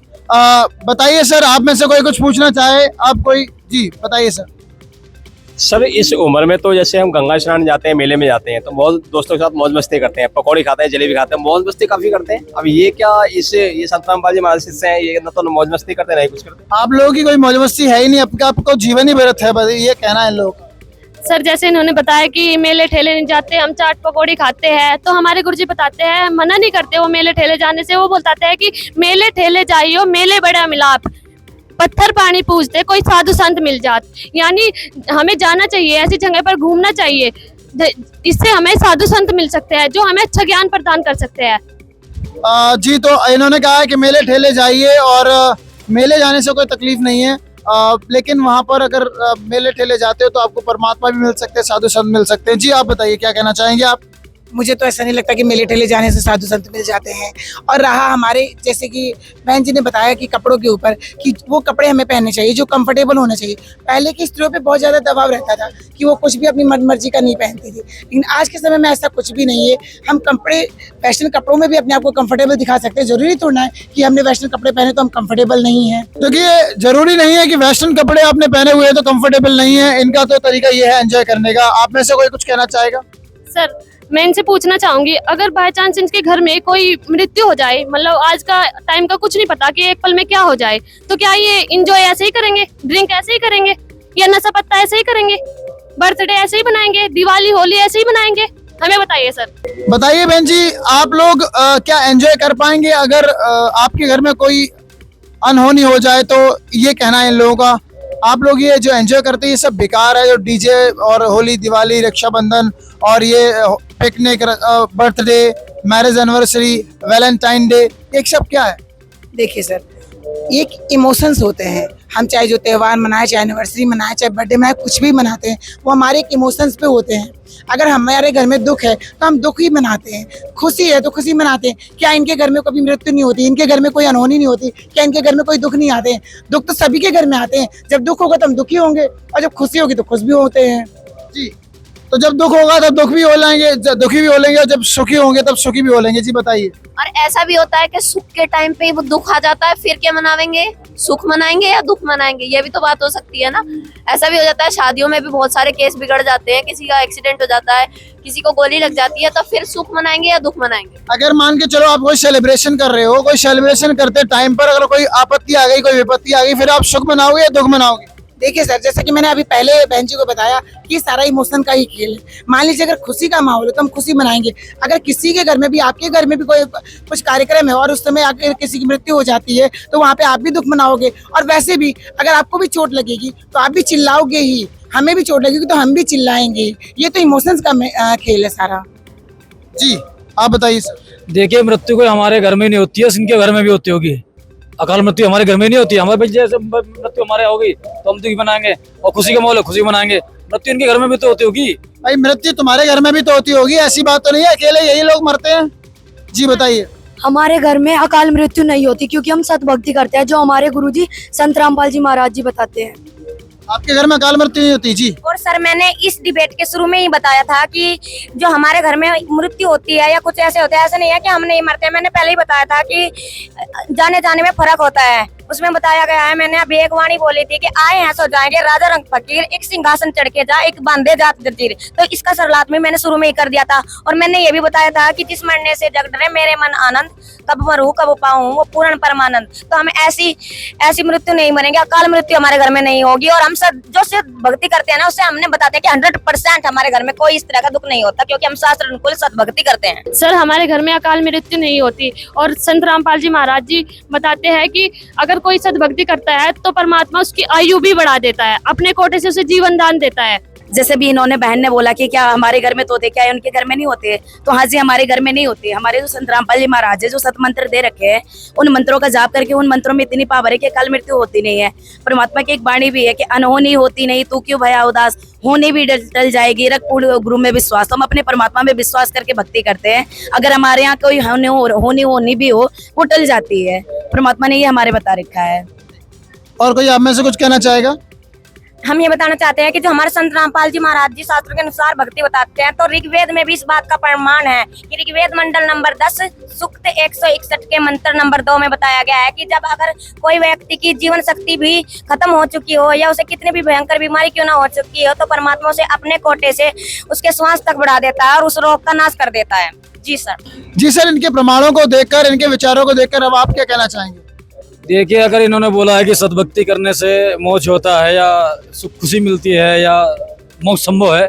बताइए सर, आप में से कोई कुछ पूछना चाहे? आप कोई? जी बताइए सर। सर, इस उम्र में तो जैसे हम गंगा स्नान जाते हैं, मेले में जाते हैं, तो बहुत दोस्तों के साथ मौज मस्ती करते हैं, पकौड़ी खाते हैं, जलेबी खाते हैं, मौज मस्ती काफी करते हैं। अब ये क्या, ये संत रामपाल जी महाराज शिष्य हैं, ये ना तो मौज मस्ती करते नहीं कुछ करते। आप लोगों की कोई मौज मस्ती है ही नहीं, आपको जीवन ही व्यर्थ है, बस ये कहना है लोग। सर, जैसे इन्होंने बताया कि मेले ठेले नहीं जाते, हम चाट पकौड़ी खाते हैं, तो हमारे गुरुजी बताते हैं, मना नहीं करते वो मेले ठेले जाने से। वो बताते हैं कि मेले ठेले जाइयो, मेले बड़ा मिलाप, पत्थर पानी पूजते कोई साधु संत मिल जात। यानी हमें जाना चाहिए, ऐसी जगह पर घूमना चाहिए, इससे हमें साधु संत मिल सकते हैं जो हमें अच्छा ज्ञान प्रदान कर सकते हैं। जी, तो इन्होंने कहा है कि मेले ठेले जाइए और मेले जाने से कोई तकलीफ नहीं है, लेकिन वहाँ पर अगर मेले ठेले जाते हो तो आपको परमात्मा भी मिल सकते हैं, साधु संत मिल सकते हैं। जी आप बताइए, क्या कहना चाहेंगे आप? मुझे तो ऐसा नहीं लगता कि मेले ठेले जाने से साधु संत मिल जाते हैं। और रहा हमारे, जैसे कि बहन जी ने बताया कि कपड़ों के ऊपर, कि वो कपड़े हमें पहनने चाहिए जो कंफर्टेबल होने चाहिए। पहले की स्त्रियों पे बहुत ज़्यादा दबाव रहता था कि वो कुछ भी अपनी मर्जी का नहीं पहनती थी, लेकिन आज के समय में ऐसा कुछ भी नहीं है। हम कपड़े, फैशन कपड़ों में भी अपने आप को कंफर्टेबल दिखा सकते हैं। जरूरी थोड़ा है कि हमने वेस्टर्न कपड़े पहने तो हम कंफर्टेबल नहीं है। देखिए, जरूरी नहीं है कि वेस्टर्न कपड़े आपने पहने हुए हैं तो कंफर्टेबल नहीं है। इनका तो तरीका ये है एंजॉय करने का। आप में से कोई कुछ कहना चाहेगा? सर, मैं इनसे पूछना चाहूंगी, अगर बाय चांस इनके घर में कोई मृत्यु हो जाए, मतलब आज का टाइम का कुछ नहीं पता कि एक पल में क्या हो जाए, तो क्या ये एंजॉय ऐसे ही करेंगे, ड्रिंक ऐसे ही करेंगे, या नशा पत्ता ऐसे ही करेंगे, बर्थडे ऐसे ही बनाएंगे, दिवाली होली ऐसे ही बनाएंगे? हमें बताइए सर। बताइए बहन जी, आप लोग क्या एंजॉय कर पाएंगे अगर आपके घर में कोई अनहोनी हो जाए? तो ये कहना है इन लोगों का, आप लोग ये जो एंजॉय करते हैं ये सब बेकार है। जो डीजे और होली, दिवाली, रक्षाबंधन और ये picnic, birthday, marriage anniversary, Valentine day, ये सब क्या है? देखिए सर, एक इमोशंस होते हैं। हम चाहे जो त्यौहार मनाए, चाहे एनिवर्सरी मनाए, चाहे बर्थडे मनाए, कुछ भी मनाते हैं, वो हमारे एक इमोशंस पे होते हैं। अगर हमारे घर में दुख है तो हम दुख ही मनाते हैं, खुशी है तो खुशी मनाते हैं। क्या इनके घर में कभी मृत्यु नहीं होती? इनके घर में कोई अनहोनी नहीं होती? क्या इनके घर में कोई दुख नहीं आते हैं? दुख तो सभी के घर में आते हैं। जब दुख होगा तो हम दुखी होंगे, और जब खुशी होगी तो खुश भी होते हैं। जी, तो जब दुख होगा तब दुख भी हो लेंगे, दुखी भी हो लेंगे, और जब सुखी होंगे तब सुखी भी हो लेंगे। जी बताइए। और ऐसा भी होता है कि सुख के टाइम पे वो दुख आ जाता है, फिर क्या मनावेंगे? सुख मनाएंगे या दुख मनाएंगे? ये भी तो बात हो सकती है ना। ऐसा भी हो जाता है, शादियों में भी बहुत सारे केस बिगड़ जाते हैं, किसी का एक्सीडेंट हो जाता है, किसी को गोली लग जाती है, तो फिर सुख मनाएंगे या दुख मनाएंगे? अगर मान के चलो आप कोई सेलिब्रेशन कर रहे हो, कोई सेलिब्रेशन करते टाइम पर अगर कोई आपत्ति आ गई, कोई विपत्ति आ गई, फिर आप सुख मनाओगे या दुख मनाओगे? देखिए सर, जैसा कि मैंने अभी पहले बहन जी को बताया कि सारा इमोशन का ही खेल है। मान लीजिए अगर खुशी का माहौल है तो हम खुशी मनाएंगे। अगर किसी के घर में भी, आपके घर में भी कोई कुछ कार्यक्रम है और उस समय अगर किसी की मृत्यु हो जाती है तो वहाँ पे आप भी दुख मनाओगे। और वैसे भी अगर आपको भी चोट लगेगी तो आप भी चिल्लाओगे ही, हमें भी चोट लगेगी तो हम भी चिल्लाएंगे। ये तो इमोशंस का खेल है सारा। जी, आप बताइए सर। देखिए, मृत्यु कोई हमारे घर में नहीं होती है, इनके घर में भी होती होगी। अकाल मृत्यु हमारे घर में नहीं होती। हमारे जैसे मृत्यु हमारे होगी तो हम दुखी बनाएंगे, और खुशी का माहौल है खुशी मनाएंगे। मृत्यु इनके घर में भी तो होती होगी। भाई, मृत्यु तुम्हारे घर में भी तो होती होगी, ऐसी बात तो नहीं है अकेले यही लोग मरते हैं। जी बताइए। हमारे घर में अकाल मृत्यु नहीं होती क्योंकि हम सतभक्ति करते हैं, जो हमारे गुरुजी संत रामपाल जी महाराज जी बताते हैं। आपके घर में अकाल मृत्यु नहीं होती? जी। और सर, मैंने इस डिबेट के शुरू में ही बताया था कि जो हमारे घर में मृत्यु होती है या कुछ ऐसे होते हैं, ऐसा नहीं है कि हम नहीं मरते। मैंने पहले ही बताया था कि जाने जाने में फर्क होता है। उसमें बताया गया है, मैंने अभी एक वाणी बोली थी कि आए हैं सो जाएंगे, राजा रंग फकीर, एक सिंहासन चढ़ के जा, एक बांधे जात जंजीर। तो इसका सरलात में मैंने शुरू में ही कर दिया था। और मैंने ये भी बताया था कि जिस मरने से जग डरे मेरे मन आनंद, कब मरूं कब पाऊं वो पूर्ण परमानंद। तो हम ऐसी मृत्यु नहीं मरेंगे, अकाल मृत्यु हमारे घर में नहीं होगी। और हम सब जो सिर्फ भक्ति करते हैं ना, उससे हमने बताते हैं कि 100% हमारे घर में कोई इस तरह का दुख नहीं होता, क्योंकि हम शास्त्र अनुकूल सद्भक्ति करते हैं। सर, हमारे घर में अकाल मृत्यु नहीं होती, और संत रामपाल जी महाराज जी बताते हैं कि अगर कोई सद्भक्ति करता है तो परमात्मा उसकी आयु भी बढ़ा देता है, अपने कोटे से उसे जीवन दान देता है। जैसे भी इन्होंने बहन ने बोला कि क्या हमारे घर में तो होते, क्या उनके घर में नहीं होते? तो हाँ जी, हमारे घर में नहीं होते। हमारे जो संत रामपाल जी महाराज है, जो सत मंत्र दे रखे हैं, उन मंत्रों का जाप करके उन मंत्रों में इतनी पावर है कि अकाल मृत्यु होती नहीं है। परमात्मा की एक वाणी भी है कि अनहोनी होती नहीं, तू क्यों भया उदास, होनी भी टल जाएगी, रख पूर्ण गुरु में विश्वास। तो हम अपने परमात्मा में विश्वास करके भक्ति करते हैं। अगर हमारे यहाँ कोई होनी भी हो, वो टल जाती है। परमात्मा ने ये हमारे बता रखा है। और कोई आप में से कुछ कहना चाहेगा? हम ये बताना चाहते हैं कि जो हमारे संत रामपाल जी महाराज जी शास्त्र के अनुसार भक्ति बताते हैं, तो ऋग्वेद में भी इस बात का प्रमाण है कि ऋग्वेद मंडल नंबर 10 सूक्त 161 के मंत्र नंबर 2 में बताया गया है कि जब अगर कोई व्यक्ति की जीवन शक्ति भी खत्म हो चुकी हो या उसे कितनी भी भयंकर बीमारी क्यों ना हो चुकी हो, तो परमात्मा उसे अपने कोटे से उसके श्वास तक बढ़ा देता है और उस रोग का नाश कर देता है। जी सर। जी सर, इनके प्रमाणों को देखकर, इनके विचारों को देखकर अब आप क्या कहना चाहेंगे? देखिए, अगर इन्होंने बोला है कि सद्भक्ति करने से मोक्ष होता है या खुशी मिलती है या मोक्ष संभव है,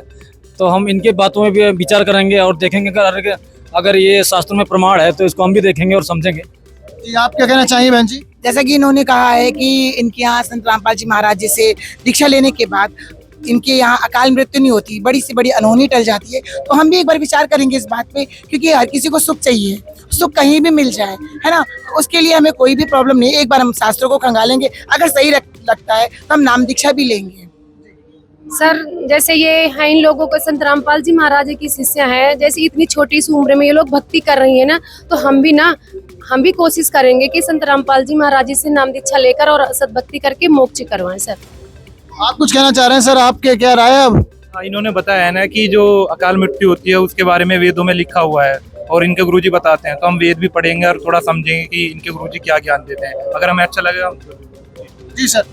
तो हम इनके बातों में भी विचार करेंगे और देखेंगे अगर ये शास्त्रों में प्रमाण है तो इसको हम भी देखेंगे और समझेंगे। जी, आप क्या कहना चाहिए बहन जी? जैसा कि इन्होंने कहा है कि इनके यहाँ संत रामपाल जी महाराज जी से दीक्षा लेने के बाद इनके यहाँ अकाल मृत्यु नहीं होती, बड़ी से बड़ी अनहोनी टल जाती है। तो हम भी एक बार विचार करेंगे इस बात पे, क्योंकि हर किसी को सुख चाहिए, सुख कहीं भी मिल जाए, है ना। उसके लिए हमें कोई भी प्रॉब्लम नहीं। एक बार हम शास्त्रों को खंगालेंगे, अगर सही लगता है तो हम नाम दीक्षा भी लेंगे। सर जैसे ये हैं इन लोगों को संत रामपाल जी महाराज की शिष्य हैं, जैसे इतनी छोटी सी उम्र में ये लोग भक्ति कर रही है ना, तो हम भी कोशिश करेंगे कि संत रामपाल जी महाराज जी से नाम दीक्षा लेकर और सदभक्ति करके मोक्ष करवाएं सर। आप कुछ कहना चाह रहे हैं सर, आपके क्या राय है अब? हाँ, इन्होंने बताया है ना कि जो अकाल मृत्यु होती है उसके बारे में वेदों में लिखा हुआ है और इनके गुरुजी बताते हैं, तो हम वेद भी पढ़ेंगे और थोड़ा समझेंगे कि इनके गुरुजी क्या ज्ञान देते हैं। अगर हमें अच्छा लगेगा। जी सर।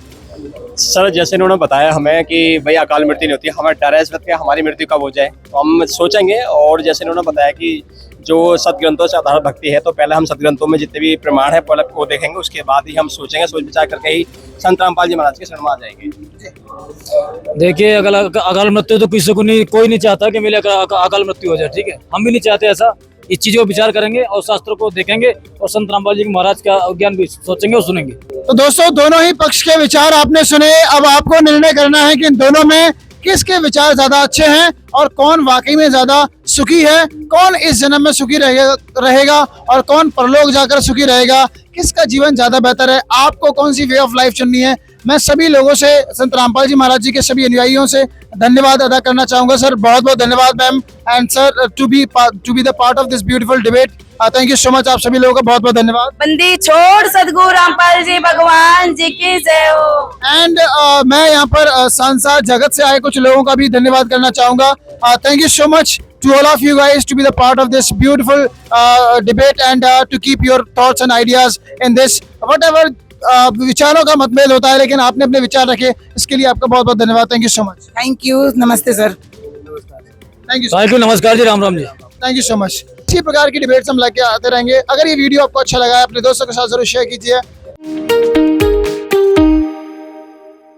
सर जैसे इन्होंने बताया हमें कि भाई अकाल मृत्यु नहीं होती, हमें डर है इस बात का हमारी मृत्यु कब हो जाए, तो हम सोचेंगे। और जैसे इन्होंने बताया कि जो सदग्रंथों से आधारित भक्ति है, तो पहले हम सदग्रंथों में जितने भी प्रमाण है पहले वो देखेंगे, उसके बाद ही हम सोचेंगे, सोच विचार करके ही संत रामपाल जी महाराज के शरण में आ जाएंगे। देखिए अकाल मृत्यु तो किसी को नहीं, कोई नहीं चाहता कि मेरे अकाल मृत्यु हो जाए, ठीक है, हम भी नहीं चाहते ऐसा। इस चीजों को विचार करेंगे और शास्त्रों को देखेंगे और संत रामपाल जी महाराज का ज्ञान भी सोचेंगे और सुनेंगे। तो दोस्तों दोनों ही पक्ष के विचार आपने सुने, अब आपको निर्णय करना है कि इन दोनों में किसके विचार ज्यादा अच्छे हैं और कौन वाकई में ज्यादा सुखी है, कौन इस जन्म में सुखी रहेगा और कौन परलोक जाकर सुखी रहेगा, किसका जीवन ज्यादा बेहतर है, आपको कौन सी वे ऑफ लाइफ चुननी है। मैं सभी लोगों से, संत रामपाल जी महाराज जी के सभी अनुयायियों से धन्यवाद अदा करना चाहूंगा। सर बहुत बहुत धन्यवाद ma'am, and sir to be the part of this beautiful debate. Thank you so much, आप सभी लोगों का बहुत बहुत धन्यवाद। बंदी छोड़ सदगुरु रामपाल जी भगवान जी की जय हो। एंड मैं यहाँ पर संसार जगत से आए कुछ लोगों का भी धन्यवाद करना चाहूंगा। Thank you so much to all of you guys to be the part of this beautiful debate and to keep your thoughts and ideas in this whatever विचारों का मतभेद होता है, लेकिन आपने अपने विचार रखे, इसके लिए आपका बहुत बहुत धन्यवाद। Thank you so much. Thank you, नमस्ते सर। थैंक यू, नमस्कार जी, Ram Ram ji. Thank you so much. इसी प्रकार की डिबेट्स हम लेके आते रहेंगे। अगर ये वीडियो आपको अच्छा लगा है अपने दोस्तों के साथ जरूर शेयर कीजिए।